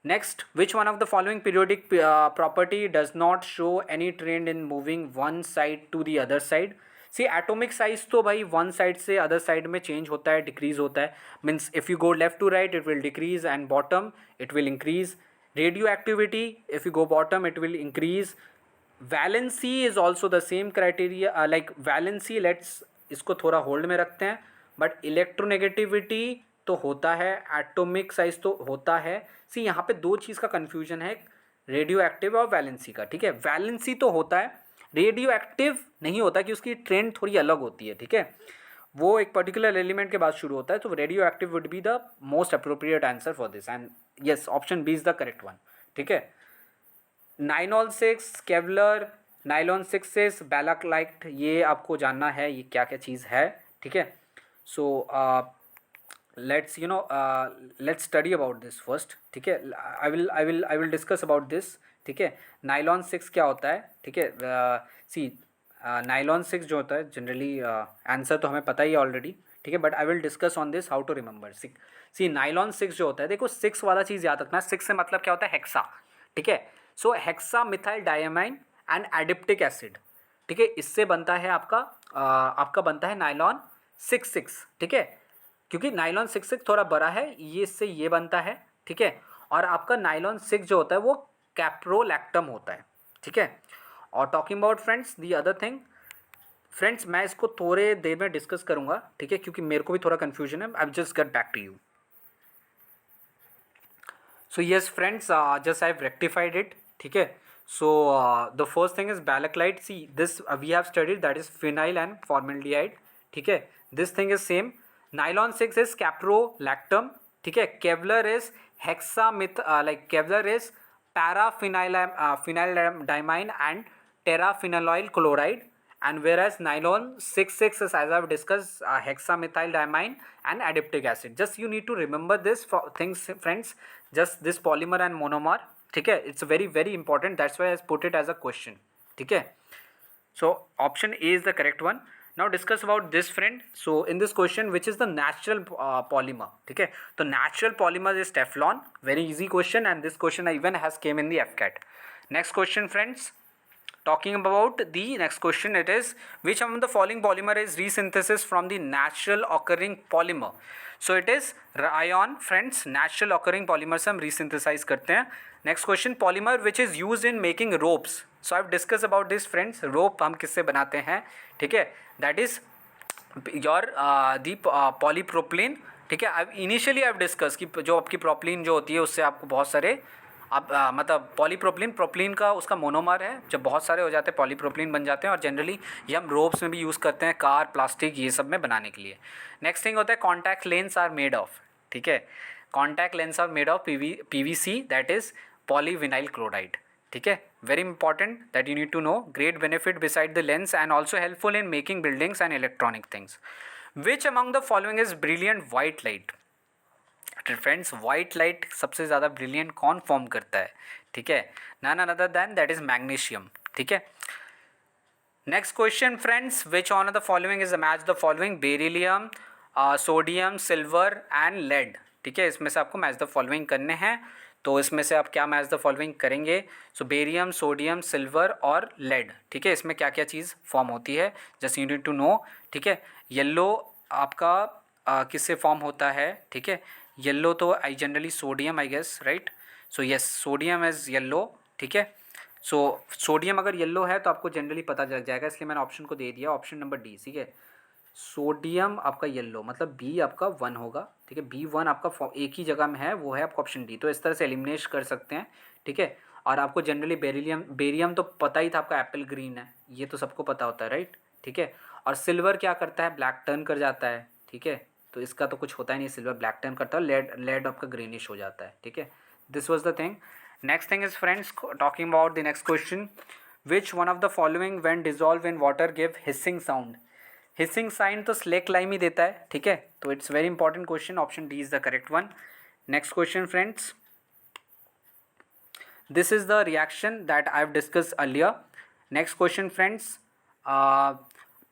Next, which one of the following periodic property does not show any trend in moving one side to the other side? C atomic size तो भाई one side से other side में change होता है, decrease होता है. Means if you go left to right it will decrease and bottom it will increase. Radioactivity, if you go bottom it will increase. Valency is also the same criteria. Like valency, let's इसको थोड़ा hold में रखते हैं, but electronegativity तो होता है, atomic size तो होता है. सी यहाँ पे दो चीज़ का कन्फ्यूजन है, रेडियो एक्टिव और वैलेंसी का. ठीक है, वैलेंसी तो होता है, रेडियो एक्टिव नहीं होता कि उसकी ट्रेंड थोड़ी अलग होती है. ठीक है, वो एक पर्टिकुलर एलिमेंट के बाद शुरू होता है, तो radioactive would be the most appropriate answer for this. And yes, option B is the correct one. ठीक है, नाइलॉन 6, केवलर, नाइलॉन 6 बैलाक्लाइट, ये आपको जानना है ये क्या क्या चीज़ है. ठीक है, so let's let's study about this first. ठीक है, I will discuss about this. ठीक है, नाइलॉन 6 क्या होता है? ठीक है, सी नाइलॉन 6 जो होता है जनरली, आंसर तो हमें पता ही है ऑलरेडी. ठीक है, but I will discuss on this how to remember. C nylon 6 जो होता है, देखो 6 वाला चीज़ याद रखना है. 6 से मतलब क्या होता है? हेक्सा. ठीक है, so hexa methyl diamine and adipic acid. ठीक है, इससे बनता है आपका बनता है नाइलॉन 6. ठीक है, क्योंकि नाइलॉन 6 थोड़ा बड़ा है, ये इससे ये बनता है, ठीक है। और आपका नाइलॉन 6 जो होता है वो कैप्रोलैक्टम होता है, ठीक है। और talking about friends the other thing, friends मैं इसको थोड़े देर में डिस्कस करूंगा, ठीक है, क्योंकि मेरे को भी थोड़ा कन्फ्यूजन है। I will just get back to you. So yes friends, just I've rectified it, ठीक है। So the first thing is Balaclite. See this we have studied, that is phenyl and formaldehyde, ठीक है। This thing is same. Nylon 6 is caprolactam, ठीक है। Kevlar is like Kevlar is phenyldimine and terraphenylyl chloride, and whereas nylon 6 is, as I've discussed, hexamethyldiamine and adipic acid. Just you need to remember this for things friends, just this polymer and monomer, ठीक है। It's very very important, that's why I put it as a question, ठीक है। So option A is the correct one. Now discuss about this friend. So in this question, which is the natural polymer, ठीक है। तो natural polymer is Teflon. Very easy question, and this question even has came in the FCAT. Next question friends. Talking about the next question, it is which among the following polymer is resynthesis from the natural occurring polymer? So it is rayon friends, natural occurring polymer से हम resynthesize करते हैं. Next question, polymer which is used in making ropes. So I've discussed about this friends. rope हम किससे बनाते हैं, ठीक है, that is your the polypropylene, ठीक है। इनिशियली आई डिस्कस कि जो आपकी प्रोपलीन जो होती है उससे आपको बहुत सारे अब मतलब प्रोपलीन का उसका मोनोमर है, जब बहुत सारे हो जाते हैं पॉलीप्रोपलीन बन जाते हैं, और जनरली ये हम रोप्स में भी यूज़ करते हैं, कार, प्लास्टिक, ये सब में बनाने के लिए। नेक्स्ट थिंग होता है contact lens are made of, ठीक है। Contact lens are made of PVC, that is polyvinyl chloride, ठीक है। Very important that you need to know. Great benefit beside the lens and also helpful in making buildings and electronic things. Which among the following is brilliant white light? Friends white light सबसे ज़्यादा brilliant कौन form करता है, ठीक है, none other than that is magnesium, ठीक है। Next question friends, which on of the following is match the following? Beryllium, sodium, silver and lead, ठीक है। इसमें से आपको मैच द फॉलोइंग करने हैं, तो इसमें से आप क्या मैच द फॉलोइंग करेंगे? सो बेरियम, सोडियम, सिल्वर और लेड, ठीक है। इसमें क्या क्या चीज़ फॉर्म होती है, just you need to know, ठीक है। येलो आपका किससे फॉर्म होता है, ठीक है। येलो तो I generally sodium I guess, right. So yes, sodium is yellow, ठीक है। सो सोडियम अगर येलो है तो आपको जनरली पता चल जाएगा, इसलिए मैंने ऑप्शन को दे दिया, ऑप्शन नंबर डी, ठीक है। सोडियम आपका येलो, मतलब बी आपका 1 होगा, ठीक है। B1 आपका एक ही जगह में है, वो है आपका ऑप्शन डी। तो इस तरह से एलिमिनेट कर सकते हैं, ठीक है। और आपको जनरली बेरियम तो पता ही था आपका एप्पल ग्रीन है, ये तो सबको पता होता है, राइट, ठीक है। और सिल्वर क्या करता है? ब्लैक टर्न कर जाता है, ठीक है। तो इसका तो कुछ होता ही नहीं, सिल्वर ब्लैक टर्न करता है, लेड आपका ग्रीनिश हो जाता है, ठीक है। This was the thing. Next thing is friends, talking about the next question, which one of the following when dissolve in water give hissing sound? Hissing sign तो slake lime ही देता है, ठीक है। तो it's very important question, option D is the correct one. Next question friends, this is the reaction that I have discussed earlier. Next question friends,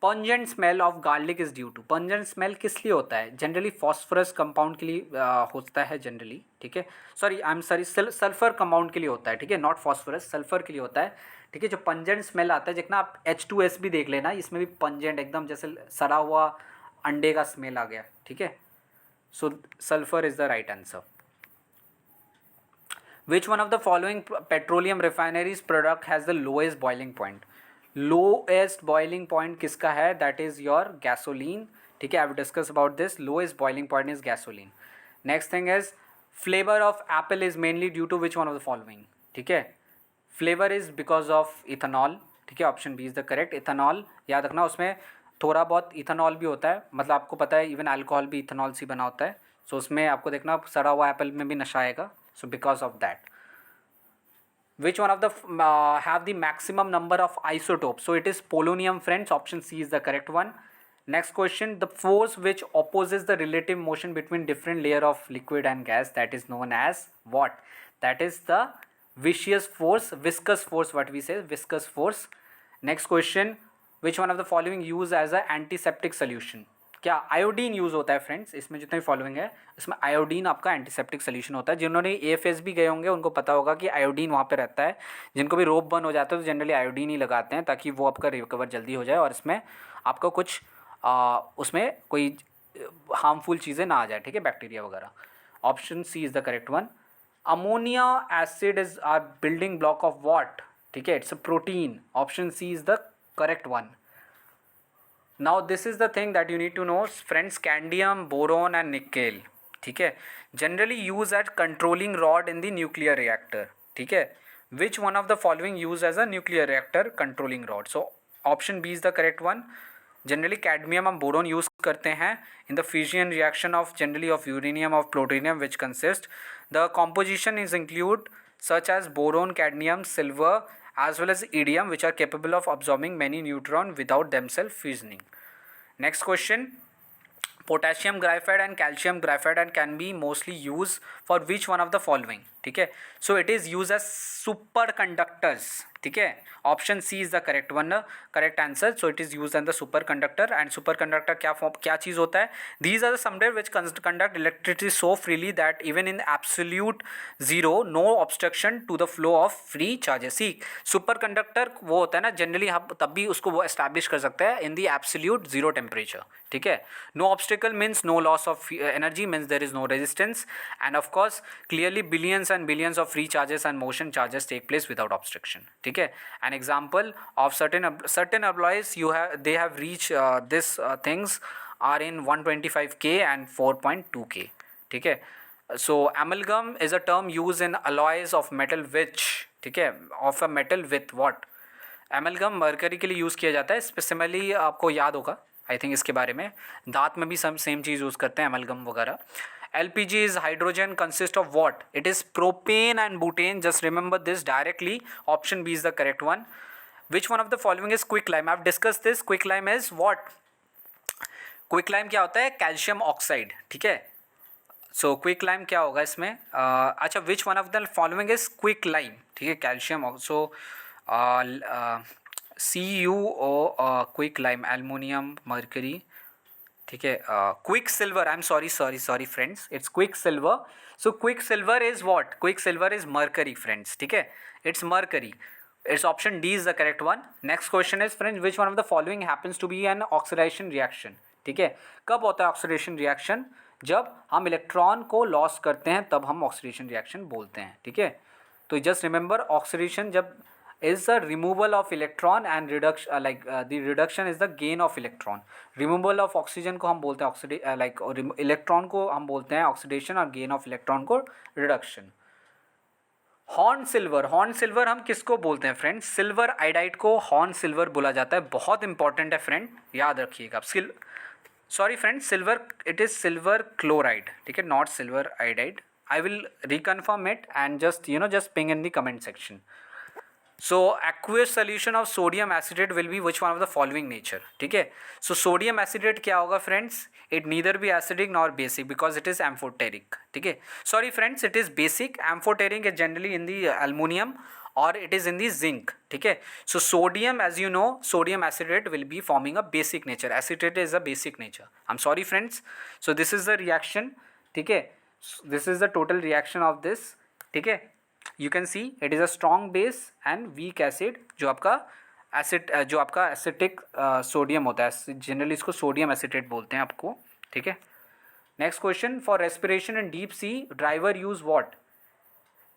pungent smell of garlic is due to? Pungent smell किस लिए होता है? Generally phosphorus compound के लिए होता है generally, ठीक है। सॉरी सल्फर कंपाउंड के लिए होता है, ठीक है, नॉट फॉस्फोरस, सल्फर के लिए होता है, ठीक है। जो पंजेंट स्मेल आता है, जितना आप H2S भी देख लेना, इसमें भी पंजेंट एकदम जैसे सड़ा हुआ अंडे का स्मेल आ गया, ठीक है। So sulphur is the right answer. Which one of the following petroleum refineries product has the lowest boiling point? Lowest boiling point किसका है? दैट इज योर गैसोलीन, ठीक है। I will discuss about this. Lowest boiling point is gasoline. Next thing is flavour of apple is mainly due to which one of the following, ठीक है। Flavour is because of ethanol, ठीक है, option B is the correct. Ethanol याद रखना, उसमें थोड़ा बहुत ethanol भी होता है, मतलब आपको पता है इवन अल्कोहल भी इथेनॉल से बना होता है। सो उसमें आपको देखना सड़ा हुआ एप्पल में भी नशा आएगा, so because of that. Which one of the have the maximum number of isotopes? So it is polonium friends, option C is the correct one. Next question, the force which opposes the relative motion between different layer of liquid and gas, that is known as what? That is the viscous force, what we say, viscous force. Next question, which one of the following use as a antiseptic solution? क्या iodine use होता है friends? इसमें जितने following है इसमें iodine आपका antiseptic solution होता है। जिन्होंने AFS भी गए होंगे उनको पता होगा कि आयोडीन वहाँ पे रहता है। जिनको भी रोप बर्न हो जाता है तो जनरली आयोडीन ही लगाते हैं ताकि वो आपका रिकवर जल्दी हो जाए, और इसमें आपका कुछ उसमें कोई हार्मफुल चीज़ें ना आ जाए, ठीक है, बैक्टीरिया वगैरह. Option C is the correct one. Ammonia acid is are building block of what, ठीक है, it's a protein. Option C is the correct one. Now this is the thing that you need to know friends. Cadmium, boron and nickel, ठीक है, generally use as controlling rod in the nuclear reactor, ठीक है. Which one of the following use as a nuclear reactor controlling rod? So option B is the correct one. Generally cadmium हम boron use करते हैं in the fusion reaction of generally of uranium of plutonium which consist the composition is include such as boron, cadmium, silver as well as iridium which are capable of absorbing many neutron without themselves fusioning. Next question. Potassium graphite and calcium graphite and can be mostly used for which one of the following, ठीक है. So it is used as superconductors, ठीक है. Option C is the correct one, correct answer. So it is use in the superconductor. And superconductor क्या चीज़ होता है? These are the somewhere which conduct electricity so freely that even in absolute zero no obstruction to the flow of free charges. See superconductor वो होता है ना, generally हम तब भी उसको वो एस्टैब्लिश कर सकते हैं in the absolute zero temperature, ठीक है. No obstacle means no loss of energy, means there is no resistance, and of course clearly billions and billions of free charges and motion charges take place without obstruction, ठीक है. An example of certain alloys they have reached this things are in 125K and 4.2K, ठीक है. So amalgam is a term used in alloys of metal which, ठीक है, of a metal with what? amalgam mercury के लिए use किया जाता है. Specifically आपको याद होगा आई थिंक इसके बारे में, दांत में भी सब सेम चीज़ यूज़ करते हैं amalgam वगैरह. LPG is hydrogen consist of what? It is propane and butane. Just remember this directly. Option B is the correct one. Which one of the following is quicklime? I've discussed this. Quicklime is what? Quicklime क्या होता है? Calcium oxide, ठीक है. So quicklime क्या होगा इसमें? अच्छा, which one of the following is quicklime? ठीक है, calcium. So CuO quicklime, aluminium, mercury, ठीक है. Quicksilver, I am sorry friends, it's quicksilver. So quicksilver is what? Quicksilver is mercury friends, ठीक है, it's mercury. It's option D is the correct one. Next question is friends, which one of the following happens to be an oxidation reaction, ठीक है. कब होता है oxidation reaction? जब हम electron को लॉस करते हैं तब हम ऑक्सीडेशन रिएक्शन बोलते हैं, ठीक है. तो जस्ट रिमेंबर, ऑक्सीडेशन जब is the removal of electron and reduction the reduction is the gain of electron. removal of oxygen को हम बोलते हैं electron को हम बोलते हैं oxidation और gain of electron को reduction. हॉर्न सिल्वर हम किसको बोलते हैं फ्रेंड? सिल्वर आइडाइड को हॉर्न सिल्वर बोला जाता है. बहुत इंपॉर्टेंट है फ्रेंड, याद रखिएगा आप. Sorry friend, silver it is silver chloride, ठीक है, not silver iodide. I will reconfirm it and just ping in the comment section. So aqueous solution of sodium acetate will be which one of the following nature, ठीक है. So sodium acetate क्या होगा friends? It neither be acidic nor basic because it is amphoteric, ठीक है. Sorry friends, it is basic. Amphoteric is generally in the aluminum or it is in the zinc, ठीक है. So sodium, as you know, sodium acetate will be forming a basic nature. Acetate is a basic nature. I'm sorry friends. So this is the reaction, ठीक है. This is the total reaction of this, ठीक है. You can see it is a strong base and weak acid. जो आपका acetic sodium होता है, generally इसको sodium acetate बोलते हैं आपको, ठीक है. Next question, for respiration in deep sea driver use what?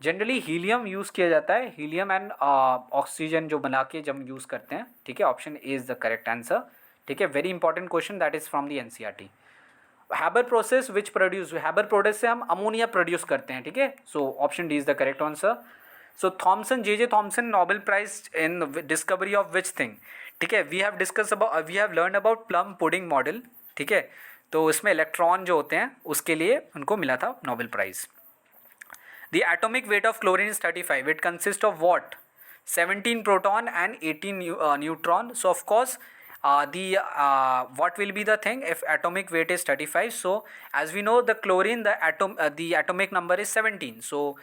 Generally helium use किया जाता है. हीलियम एंड ऑक्सीजन जो बना के जब यूज़ करते हैं, ठीक है. Option A is the correct answer, ठीक है. Very important question, that is from the NCERT. Haber process which produce, Haber process से हम अमोनिया प्रोड्यूस करते हैं, ठीक है. So option D is the correct answer. So Thomson, J Thomson, Nobel prize in discovery of which thing, ठीक है. We have learn about plum pudding model, ठीक है. तो इसमें इलेक्ट्रॉन जो होते हैं उसके लिए उनको मिला था Nobel prize. The atomic weight of chlorine is 35. It consist of what? 17 proton and 18 neutron. So of course what will be the thing if atomic weight is 35? So as we know, the chlorine, the atomic number is 17. So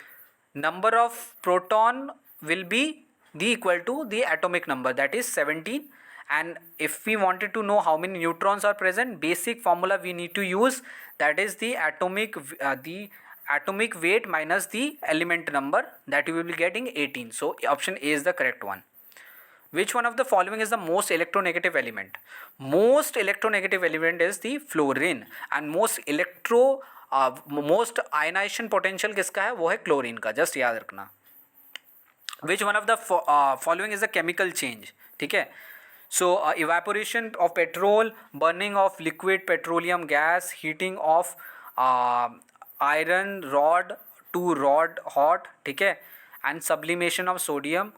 number of proton will be equal to the atomic number, that is 17. And if we wanted to know how many neutrons are present, basic formula we need to use, that is the atomic weight minus the element number, that you will be getting 18. So option A is the correct one. Which one of the following is the most electronegative element? Most electronegative element is the fluorine, and most ionization potential किसका है? वो है chlorine का. Just याद रखना. Which one of the following is a chemical change? ठीक है. So evaporation of petrol, burning of liquid petroleum gas, heating of iron rod to rod hot, ठीक है, and sublimation of sodium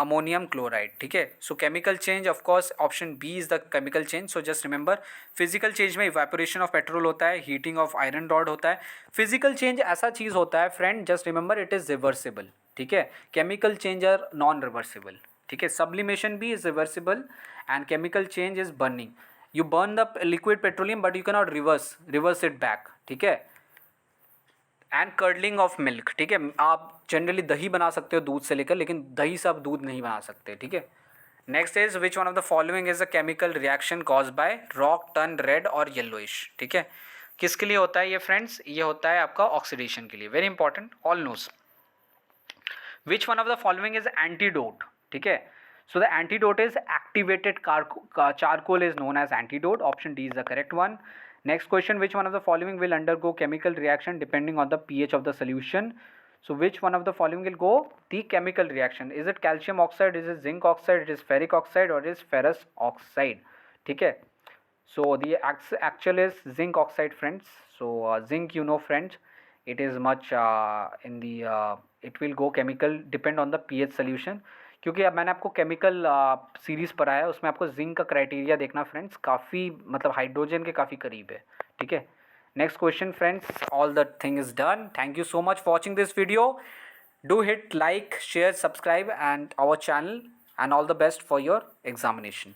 ammonium chloride, ठीक है. So chemical change, of course option B is the chemical change. So just remember, physical change में evaporation of petrol होता है, heating of iron rod होता है. Physical change ऐसा चीज़ होता है friend, just remember it is reversible, ठीक है. Chemical change are non reversible, ठीक है. Sublimation भी is reversible and chemical change is burning. You burn the liquid petroleum but you cannot reverse it back, ठीक है. एंड कर्डलिंग ऑफ मिल्क, ठीक है. आप जनरली दही बना सकते हो दूध से लेकर, लेकिन दही से आप दूध नहीं बना सकते, ठीक है. Next is which one of the following is a chemical reaction cause by rock turn red और येलोइश, ठीक है. किसके लिए होता है ये फ्रेंड्स? ये होता है आपका ऑक्सीडेशन के लिए. Very important, all knows. Which one of the following is antidote, ठीक है. So the antidote is activated charcoal is known as antidote. Option D is the correct one. Next question, which one of the following will undergo chemical reaction depending on the pH of the solution? So which one of the following will go the chemical reaction? Is it calcium oxide, is it zinc oxide, it is ferric oxide, or it is ferrous oxide? ठीक है. So the actual is zinc oxide friends. So zinc, you know friends, it is much in the it will go chemical depend on the pH solution. क्योंकि अब मैंने आपको chemical series पढ़ा है, उसमें आपको जिंक का क्राइटेरिया देखना फ्रेंड्स, काफ़ी मतलब हाइड्रोजन के काफ़ी करीब है, ठीक है. Next question friends, all the thing is done. Thank you so much for watching this video. Do hit like, share, subscribe and our channel, and all the best for your examination.